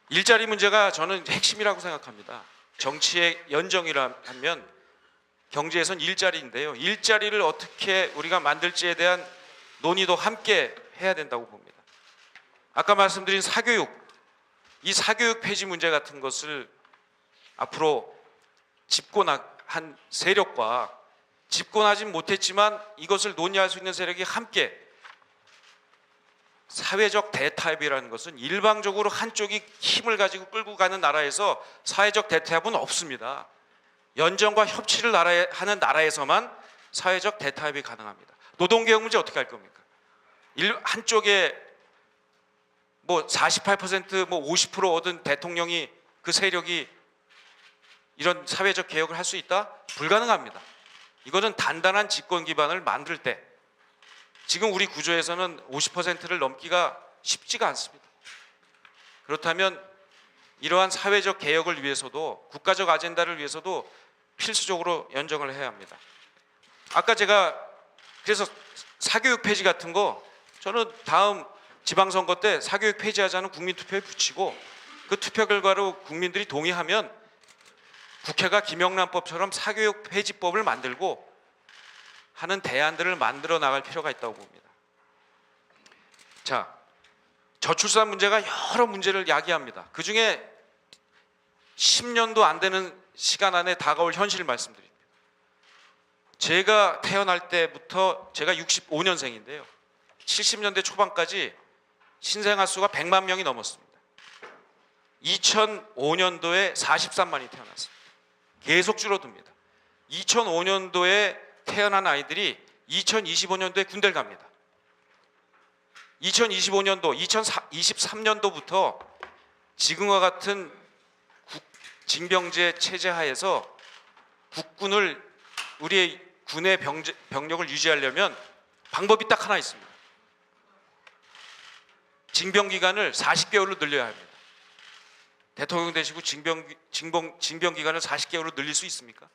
일자리 문제가 저는 핵심이라고 생각합니다. 정치의 연정이라면 경제에선 일자리인데요. 일자리를 어떻게 우리가 만들지에 대한 논의도 함께 해야 된다고 봅니다. 아까 말씀드린 사교육, 이 사교육 폐지 문제 같은 것을 앞으로 집권한 세력과 집권하진 못했지만 이것을 논의할 수 있는 세력이 함께 사회적 대타협이라는 것은 일방적으로 한쪽이 힘을 가지고 끌고 가는 나라에서 사회적 대타협은 없습니다. 연정과 협치를 하는 나라에서만 사회적 대타협이 가능합니다. 노동개혁 문제 어떻게 할 겁니까? 한쪽에 뭐 48%, 뭐 50% 얻은 대통령이 그 세력이 이런 사회적 개혁을 할 수 있다? 불가능합니다. 이거는 단단한 집권 기반을 만들 때 지금 우리 구조에서는 50%를 넘기가 쉽지가 않습니다. 그렇다면 이러한 사회적 개혁을 위해서도 국가적 아젠다를 위해서도 필수적으로 연정을 해야 합니다. 아까 제가 그래서 사교육 폐지 같은 거 저는 다음 지방선거 때 사교육 폐지하자는 국민투표에 붙이고 그 투표 결과로 국민들이 동의하면 국회가 김영란법처럼 사교육 폐지법을 만들고 하는 대안들을 만들어 나갈 필요가 있다고 봅니다. 자, 저출산 문제가 여러 문제를 야기합니다. 그중에 10년도 안 되는 시간 안에 다가올 현실을 말씀드립니다. 제가 태어날 때부터 제가 65년생인데요. 70년대 초반까지 신생아 수가 100만 명이 넘었습니다. 2005년도에 43만이 태어났습니다. 계속 줄어듭니다. 2005년도에 태어난 아이들이 2025년도에 군대를 갑니다. 2025년도, 2023년도부터 지금과 같은 징병제 체제 하에서 국군을 우리의 군의 병력을 유지하려면 방법이 딱 하나 있습니다. 징병 기간을 40개월로 늘려야 합니다. 대통령 되시고 징병 기간을 40개월로 늘릴 수 있습니까?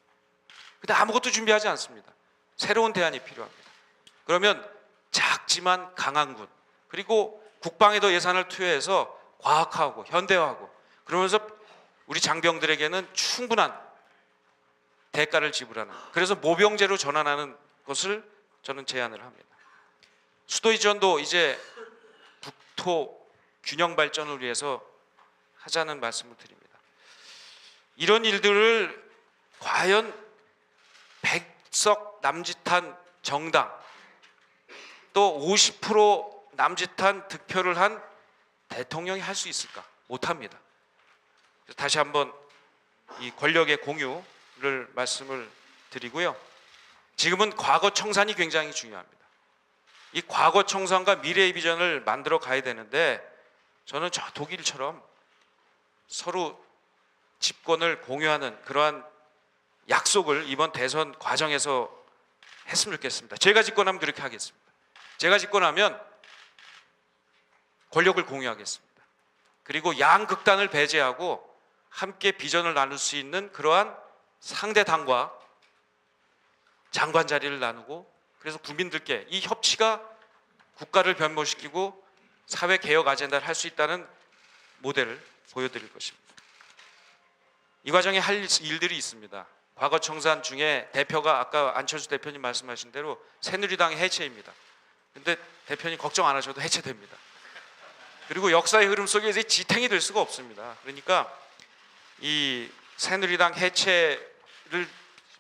근데 아무것도 준비하지 않습니다. 새로운 대안이 필요합니다. 그러면 작지만 강한 군, 그리고 국방에도 예산을 투여해서 과학화하고 현대화하고 그러면서 우리 장병들에게는 충분한 대가를 지불하는, 그래서 모병제로 전환하는 것을 저는 제안을 합니다. 수도 이전도 이제 국토 균형 발전을 위해서 하자는 말씀을 드립니다. 이런 일들을 과연 100석 남짓한 정당 또 50% 남짓한 득표를 한 대통령이 할 수 있을까? 못합니다. 다시 한번 이 권력의 공유를 말씀을 드리고요. 지금은 과거 청산이 굉장히 중요합니다. 이 과거 청산과 미래의 비전을 만들어 가야 되는데 저는 저 독일처럼 서로 집권을 공유하는 그러한 약속을 이번 대선 과정에서 했으면 좋겠습니다. 제가 집권하면 그렇게 하겠습니다. 제가 집권하면 권력을 공유하겠습니다. 그리고 양극단을 배제하고 함께 비전을 나눌 수 있는 그러한 상대 당과 장관 자리를 나누고, 그래서 국민들께 이 협치가 국가를 변모시키고 사회 개혁 아젠다를 할 수 있다는 모델을 보여드릴 것입니다. 이 과정에 할 일들이 있습니다. 과거 청산 중에 대표가 아까 안철수 대표님 말씀하신 대로 새누리당의 해체입니다. 근데 대표님 걱정 안 하셔도 해체됩니다. 그리고 역사의 흐름 속에 이제 지탱이 될 수가 없습니다. 그러니까 이 새누리당 해체를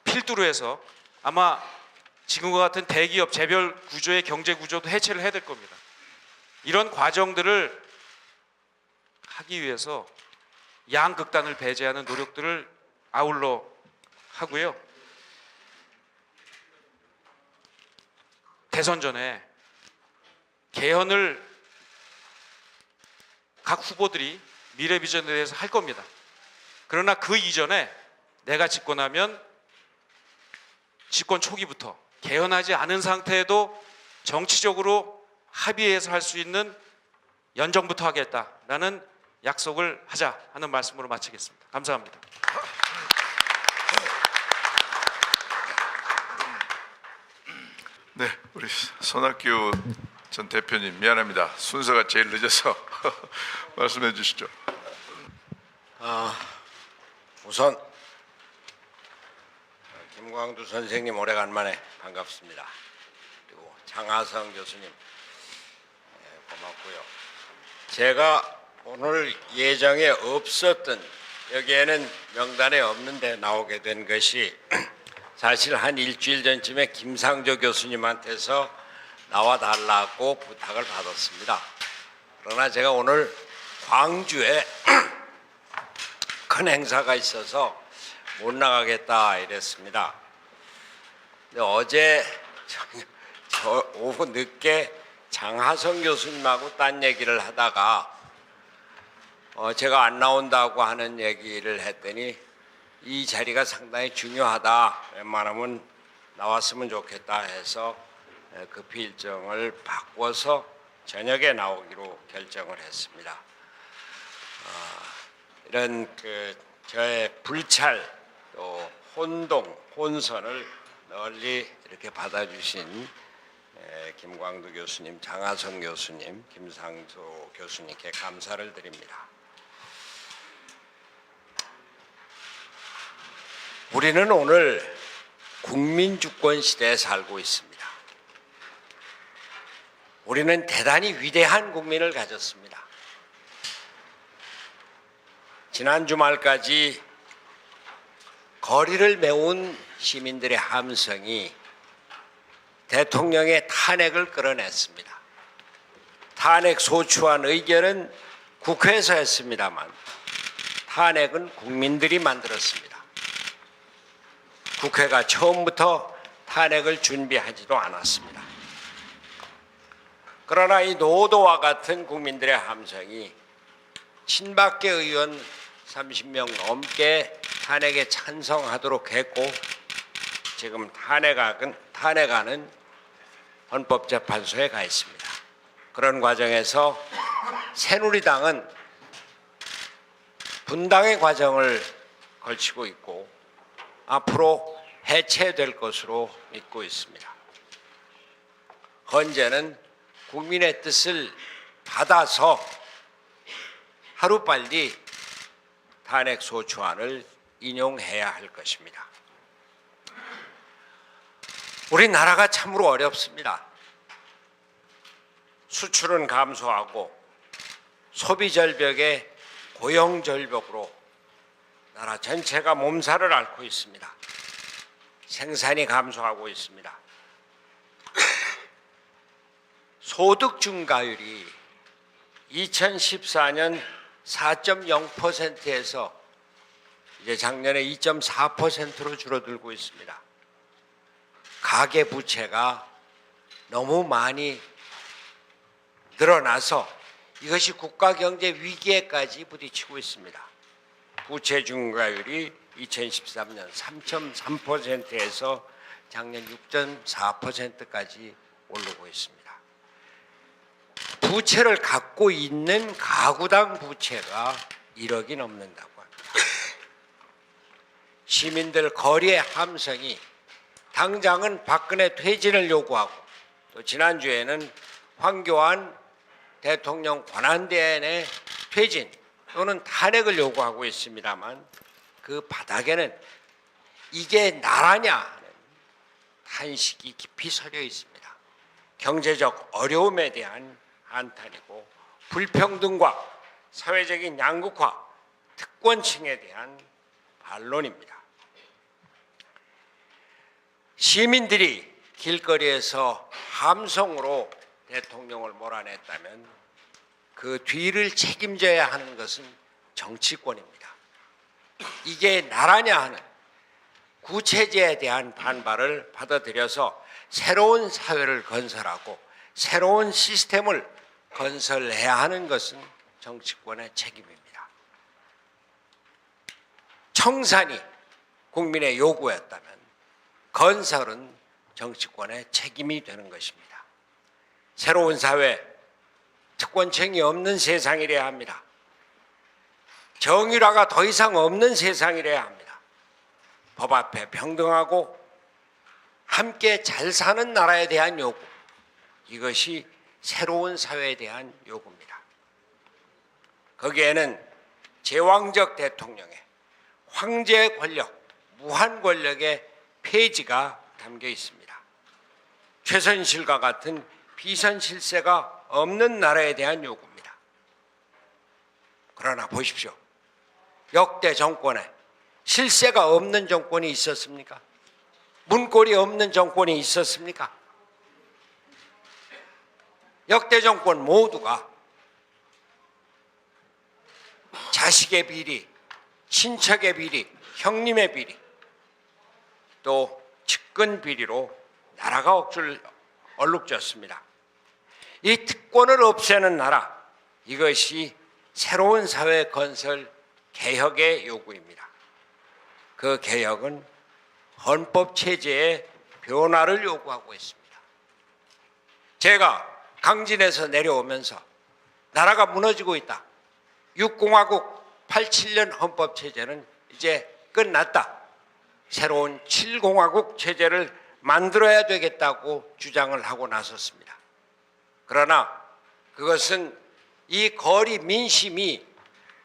필두로 해서 아마 지금과 같은 대기업 재벌 구조의 경제 구조도 해체를 해야 될 겁니다. 이런 과정들을 하기 위해서 양극단을 배제하는 노력들을 아울러 하고요. 대선 전에 개헌을 각 후보들이 미래 비전에 대해서 할 겁니다. 그러나 그 이전에 내가 집권하면 집권 초기부터 개헌하지 않은 상태에도 정치적으로 합의해서 할 수 있는 연정부터 하겠다라는 약속을 하자 하는 말씀으로 마치겠습니다. 감사합니다. 네, 우리 손학규 전 대표님 미안합니다. 순서가 제일 늦어서 말씀해 주시죠. 우선 김광두 선생님 오래간만에 반갑습니다. 그리고 장하성 교수님 고맙고요. 제가 오늘 예정에 없었던, 여기에는 명단에 없는데 나오게 된 것이 사실 한 일주일 전쯤에 김상조 교수님한테서 나와달라고 부탁을 받았습니다. 그러나 제가 오늘 광주에 큰 행사가 있어서 못 나가겠다 이랬습니다. 근데 어제 저 오후 늦게 장하성 교수님하고 딴 얘기를 하다가 제가 안 나온다고 하는 얘기를 했더니 이 자리가 상당히 중요하다, 웬만하면 나왔으면 좋겠다 해서 급히 일정을 바꿔서 저녁에 나오기로 결정을 했습니다. 이런 저의 불찰 또 혼동, 혼선을 널리 이렇게 받아주신 김광두 교수님, 장하성 교수님, 김상조 교수님께 감사를 드립니다. 우리는 오늘 국민주권 시대에 살고 있습니다. 우리는 대단히 위대한 국민을 가졌습니다. 지난 주말까지 거리를 메운 시민들의 함성이 대통령의 탄핵을 끌어냈습니다. 탄핵 소추안 의결은 국회에서 했습니다만 탄핵은 국민들이 만들었습니다. 국회가 처음부터 탄핵을 준비하지도 않았습니다. 그러나 이 노도와 같은 국민들의 함성이 친박계 의원 30명 넘게 탄핵에 찬성하도록 했고 지금 탄핵안은 헌법재판소에 가 있습니다. 그런 과정에서 새누리당은 분당의 과정을 걸치고 있고 앞으로 해체될 것으로 믿고 있습니다. 헌재는 국민의 뜻을 받아서 하루빨리 탄핵 소추안을 인용해야 할 것입니다. 우리나라가 참으로 어렵습니다. 수출은 감소하고 소비 절벽에 고용 절벽으로 나라 전체가 몸살을 앓고 있습니다. 생산이 감소하고 있습니다. 소득 증가율이 2014년 4.0%에서 이제 작년에 2.4%로 줄어들고 있습니다. 가계 부채가 너무 많이 늘어나서 이것이 국가 경제 위기에까지 부딪히고 있습니다. 부채 증가율이 2013년 3.3%에서 작년 6.4%까지 오르고 있습니다. 부채를 갖고 있는 가구당 부채가 1억이 넘는다고 합니다. 시민들 거리의 함성이 당장은 박근혜 퇴진을 요구하고 또 지난주에는 황교안 대통령 권한대행의 퇴진 또는 탄핵을 요구하고 있습니다만 그 바닥에는 이게 나라냐 하는 탄식이 깊이 서려 있습니다. 경제적 어려움에 대한 한탄이고 불평등과 사회적인 양극화, 특권층에 대한 반론입니다. 시민들이 길거리에서 함성으로 대통령을 몰아냈다면 그 뒤를 책임져야 하는 것은 정치권입니다. 이게 나라냐 하는 구체제에 대한 반발을 받아들여서 새로운 사회를 건설하고 새로운 시스템을 건설해야 하는 것은 정치권의 책임입니다. 청산이 국민의 요구였다면 건설은 정치권의 책임이 되는 것입니다. 새로운 사회, 특권층이 없는 세상이래야 합니다. 정의라가 더 이상 없는 세상이래야 합니다. 법 앞에 평등하고 함께 잘 사는 나라에 대한 요구, 이것이 새로운 사회에 대한 요구입니다. 거기에는 제왕적 대통령의 황제 권력, 무한 권력의 폐지가 담겨 있습니다. 최순실과 같은 비선실세가 없는 나라에 대한 요구입니다. 그러나 보십시오. 역대 정권에 실세가 없는 정권이 있었습니까? 문고리 없는 정권이 있었습니까? 역대 정권 모두가 자식의 비리, 친척의 비리, 형님의 비리, 또 측근 비리로 나라가 얼룩졌습니다. 이 특권을 없애는 나라, 이것이 새로운 사회 건설 개혁의 요구입니다. 그 개혁은 헌법 체제의 변화를 요구하고 있습니다. 제가 강진에서 내려오면서 나라가 무너지고 있다. 6공화국 87년 헌법 체제는 이제 끝났다. 새로운 7공화국 체제를 만들어야 되겠다고 주장을 하고 나섰습니다. 그러나 그것은 이 거리 민심이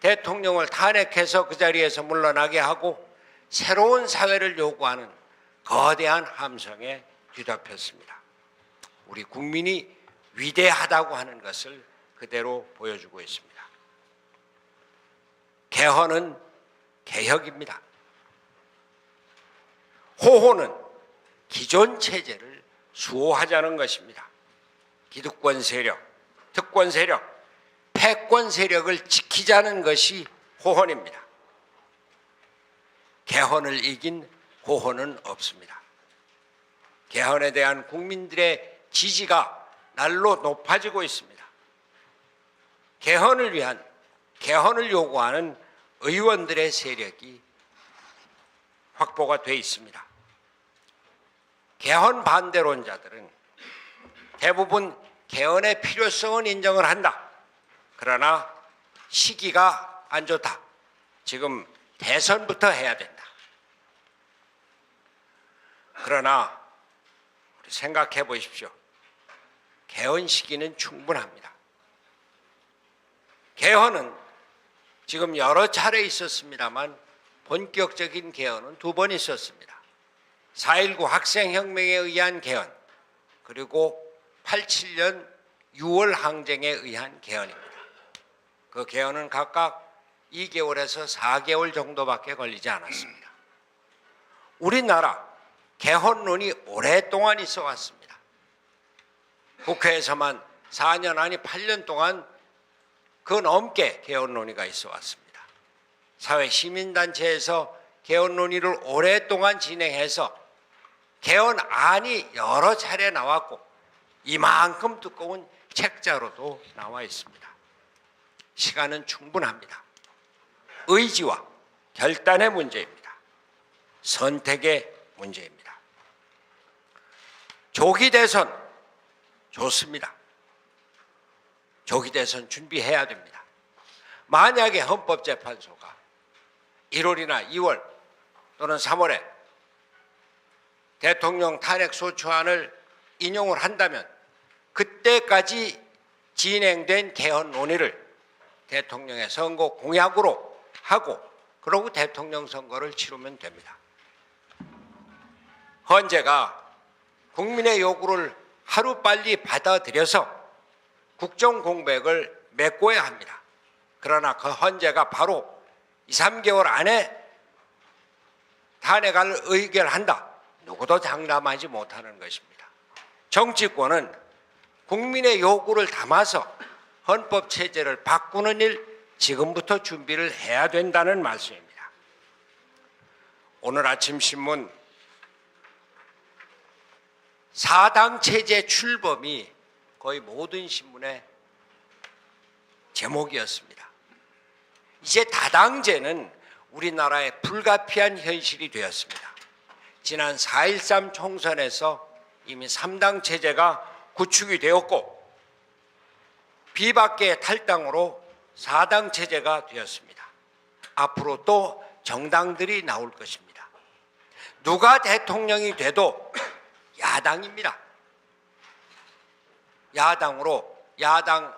대통령을 탄핵해서 그 자리에서 물러나게 하고 새로운 사회를 요구하는 거대한 함성에 뒤덮였습니다. 우리 국민이 위대하다고 하는 것을 그대로 보여주고 있습니다. 개헌은 개혁입니다. 호호는 기존 체제를 수호하자는 것입니다. 기득권 세력, 특권 세력, 패권 세력을 지키자는 것이 호헌입니다. 개헌을 이긴 호헌은 없습니다. 개헌에 대한 국민들의 지지가 날로 높아지고 있습니다. 개헌을 위한, 개헌을 요구하는 의원들의 세력이 확보가 돼 있습니다. 개헌 반대론자들은 대부분 개헌의 필요성은 인정을 한다. 그러나 시기가 안 좋다. 지금 대선부터 해야 된다. 그러나 우리 생각해 보십시오. 개헌 시기는 충분합니다. 개헌은 지금 여러 차례 있었습니다만 본격적인 개헌은 2번 있었습니다. 4.19 학생혁명에 의한 개헌, 그리고 87년 6월 항쟁에 의한 개헌입니다. 그 개헌은 각각 2개월에서 4개월 정도밖에 걸리지 않았습니다. 우리나라 개헌론이 오랫동안 있어 왔습니다. 국회에서만 4년 아니 8년 동안 그 넘게 개헌 논의가 있어 왔습니다. 사회 시민단체에서 개헌 논의를 오랫동안 진행해서 개헌안이 여러 차례 나왔고 이만큼 두꺼운 책자로도 나와 있습니다. 시간은 충분합니다. 의지와 결단의 문제입니다. 선택의 문제입니다. 조기 대선 좋습니다. 조기 대선 준비해야 됩니다. 만약에 헌법재판소가 1월이나 2월 또는 3월에 대통령 탄핵소추안을 인용을 한다면 그때까지 진행된 개헌 논의를 대통령의 선거 공약으로 하고 그러고 대통령 선거를 치르면 됩니다. 헌재가 국민의 요구를 하루빨리 받아들여서 국정공백을 메꿔야 합니다. 그러나 그 헌재가 바로 2, 3개월 안에 탄핵을 의결한다. 누구도 장담하지 못하는 것입니다. 정치권은 국민의 요구를 담아서 헌법체제를 바꾸는 일 지금부터 준비를 해야 된다는 말씀입니다. 오늘 아침 신문 4당 체제 출범이 거의 모든 신문의 제목이었습니다. 이제 다당제는 우리나라의 불가피한 현실이 되었습니다. 지난 4.13 총선에서 이미 3당 체제가 구축이 되었고 비박계 탈당으로 4당 체제가 되었습니다. 앞으로 또 정당들이 나올 것입니다. 누가 대통령이 돼도 야당입니다. 야당으로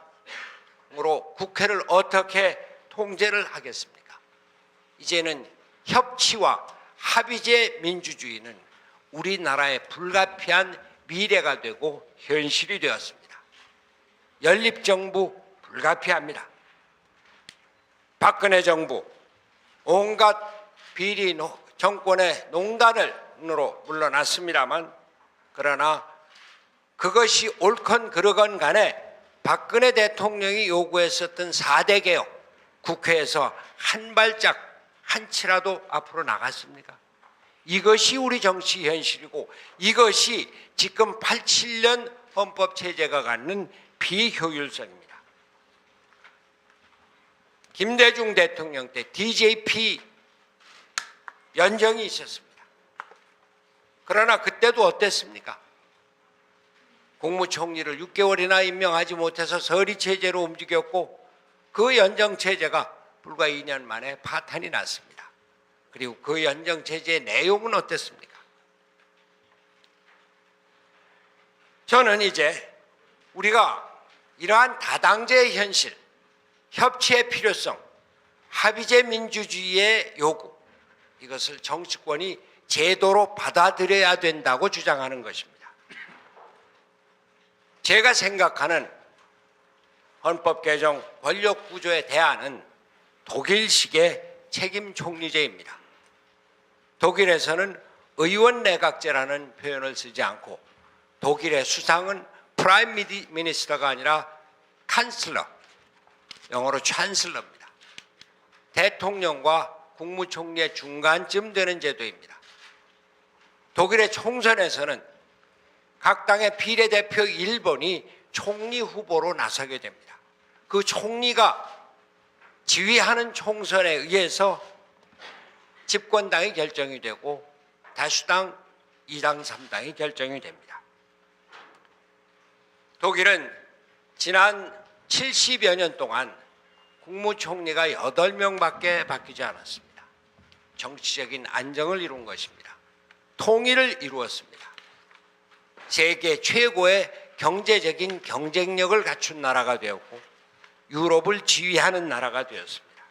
국회를 어떻게 통제를 하겠습니까? 이제는 협치와 합의제 민주주의는 우리나라의 불가피한 미래가 되고 현실이 되었습니다. 연립정부 불가피합니다. 박근혜 정부 온갖 비리 정권의 농단으로 물러났습니다만 그러나 그것이 옳건 그르건 간에 박근혜 대통령이 요구했었던 4대 개혁 국회에서 한 발짝 한치라도 앞으로 나갔습니까? 이것이 우리 정치 현실이고 이것이 지금 87년 헌법체제가 갖는 비효율성입니다. 김대중 대통령 때 DJP 연정이 있었습니다. 그러나 그때도 어땠습니까? 국무총리를 6개월이나 임명하지 못해서 서리체제로 움직였고 그 연정체제가 불과 2년 만에 파탄이 났습니다. 그리고 그 연정체제의 내용은 어땠습니까? 저는 이제 우리가 이러한 다당제의 현실, 협치의 필요성, 합의제 민주주의의 요구, 이것을 정치권이 제도로 받아들여야 된다고 주장하는 것입니다. 제가 생각하는 헌법 개정 권력 구조의 대안은 독일식의 책임 총리제입니다. 독일에서는 의원 내각제라는 표현을 쓰지 않고 독일의 수상은 프라임 미니스터가 아니라 칸슬러, 영어로 찬슬러입니다. 대통령과 국무총리의 중간쯤 되는 제도입니다. 독일의 총선에서는 각 당의 비례대표 1번이 총리 후보로 나서게 됩니다. 그 총리가 지휘하는 총선에 의해서 집권당이 결정이 되고 다수당 2당, 3당이 결정이 됩니다. 독일은 지난 70여 년 동안 국무총리가 8명밖에 바뀌지 않았습니다. 정치적인 안정을 이룬 것입니다. 통일을 이루었습니다. 세계 최고의 경제적인 경쟁력을 갖춘 나라가 되었고 유럽을 지휘하는 나라가 되었습니다.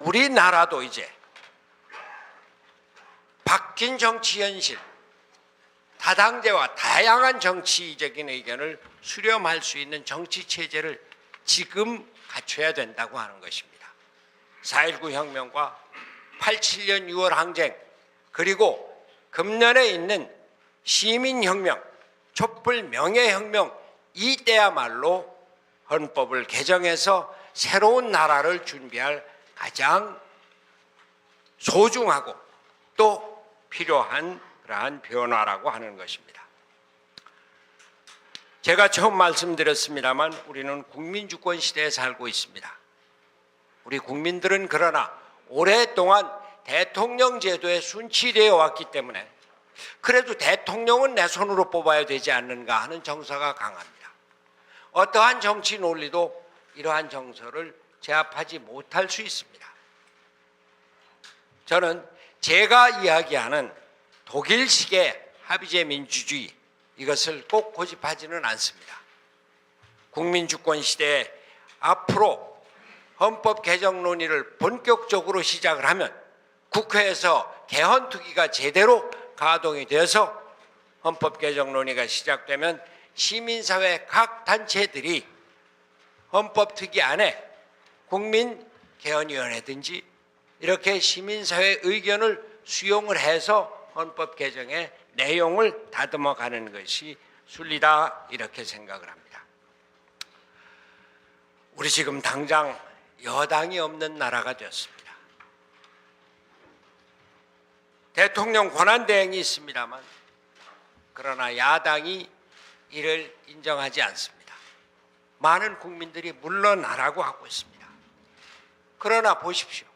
우리나라도 이제 바뀐 정치 현실, 다당제와 다양한 정치적인 의견을 수렴할 수 있는 정치 체제를 지금 갖춰야 된다고 하는 것입니다. 4.19 혁명과 87년 6월 항쟁, 그리고 금년에 있는 시민혁명, 촛불 명예혁명, 이때야말로 헌법을 개정해서 새로운 나라를 준비할 가장 소중하고 또 필요한 그러한 변화라고 하는 것입니다. 제가 처음 말씀드렸습니다만 우리는 국민주권 시대에 살고 있습니다. 우리 국민들은 그러나 오랫동안 대통령 제도에 순치되어 왔기 때문에 그래도 대통령은 내 손으로 뽑아야 되지 않는가 하는 정서가 강합니다. 어떠한 정치 논리도 이러한 정서를 제압하지 못할 수 있습니다. 저는 제가 이야기하는 독일식의 합의제 민주주의, 이것을 꼭 고집하지는 않습니다. 국민주권 시대에 앞으로 헌법 개정 논의를 본격적으로 시작을 하면 국회에서 개헌특위가 제대로 가동이 되어서 헌법 개정 논의가 시작되면 시민사회 각 단체들이 헌법특위 안에 국민개헌위원회든지 이렇게 시민사회 의견을 수용을 해서 헌법 개정의 내용을 다듬어 가는 것이 순리다, 이렇게 생각을 합니다. 우리 지금 당장 여당이 없는 나라가 되었습니다. 대통령 권한대행이 있습니다만 그러나 야당이 이를 인정하지 않습니다. 많은 국민들이 물러나라고 하고 있습니다. 그러나 보십시오.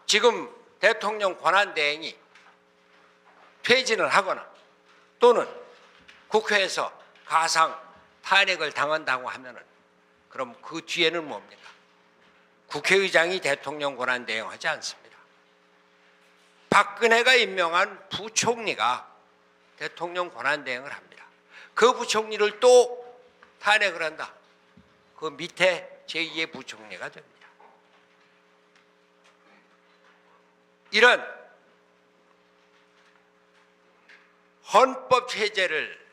지금 대통령 권한대행이 퇴진을 하거나 또는 국회에서 가상 탄핵을 당한다고 하면은 그럼 그 뒤에는 뭡니까? 국회의장이 대통령 권한대행하지 않습니다. 박근혜가 임명한 부총리가 대통령 권한대행을 합니다. 그 부총리를 또 탄핵을 한다. 그 밑에 제2의 부총리가 됩니다. 이런 헌법 체제를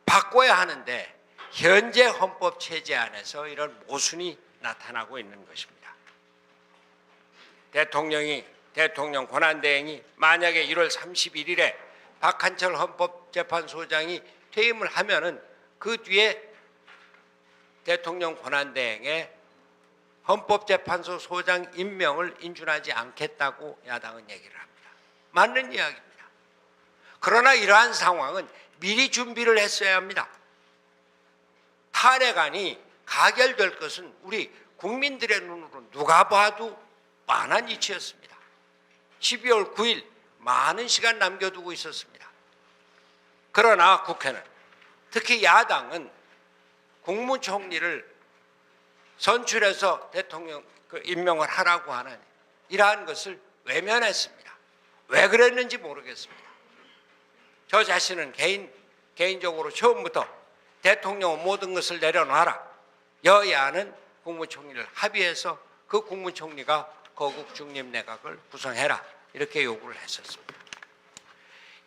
바꿔야 하는데 현재 헌법 체제 안에서 이런 모순이 나타나고 있는 것입니다. 대통령 권한대행이 만약에 1월 31일에 박한철 헌법재판소장이 퇴임을 하면은 그 뒤에 대통령 권한대행의 헌법재판소 소장 임명을 인준하지 않겠다고 야당은 얘기를 합니다. 맞는 이야기입니다. 그러나 이러한 상황은 미리 준비를 했어야 합니다. 탄핵안이 가결될 것은 우리 국민들의 눈으로 누가 봐도 뻔한 이치였습니다. 12월 9일 많은 시간 남겨두고 있었습니다. 그러나 국회는, 특히 야당은 국무총리를 선출해서 대통령 임명을 하라고 하는 이러한 것을 외면했습니다. 왜 그랬는지 모르겠습니다. 저 자신은 개인적으로 처음부터 대통령은 모든 것을 내려놔라. 여야는 국무총리를 합의해서 그 국무총리가 거국 중립 내각을 구성해라. 이렇게 요구를 했었습니다.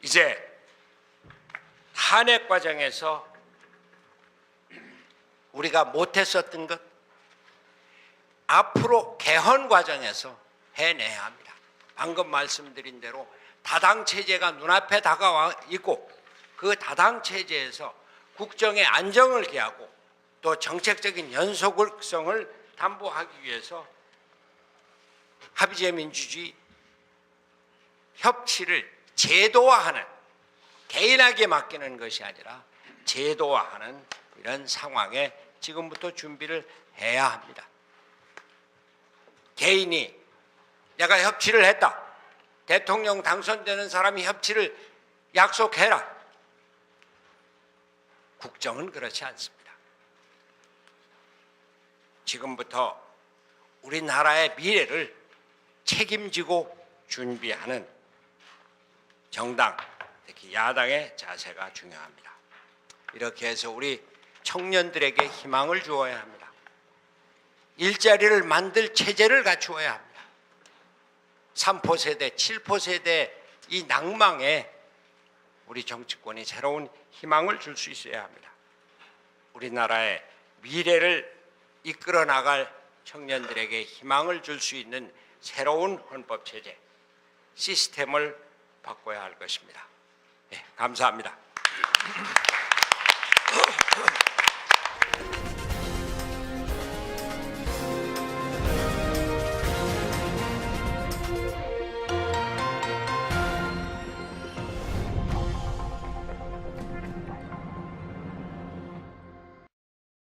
이제 탄핵 과정에서 우리가 못했었던 것 앞으로 개헌 과정에서 해내야 합니다. 방금 말씀드린 대로 다당 체제가 눈앞에 다가와 있고 그 다당 체제에서 국정의 안정을 기하고 또 정책적인 연속성을 담보하기 위해서 합의제 민주주의 협치를 제도화하는, 개인에게 맡기는 것이 아니라 제도화하는 이런 상황에 지금부터 준비를 해야 합니다. 개인이 내가 협치를 했다. 대통령 당선되는 사람이 협치를 약속해라. 국정은 그렇지 않습니다. 지금부터 우리나라의 미래를 책임지고 준비하는 정당, 특히 야당의 자세가 중요합니다. 이렇게 해서 우리 청년들에게 희망을 주어야 합니다. 일자리를 만들 체제를 갖추어야 합니다. 3포 세대, 7포 세대 이 낭망에 우리 정치권이 새로운 희망을 줄 수 있어야 합니다. 우리나라의 미래를 이끌어 나갈 청년들에게 희망을 줄 수 있는 새로운 헌법 체제, 시스템을 바꿔야 할 것입니다. 네, 감사합니다.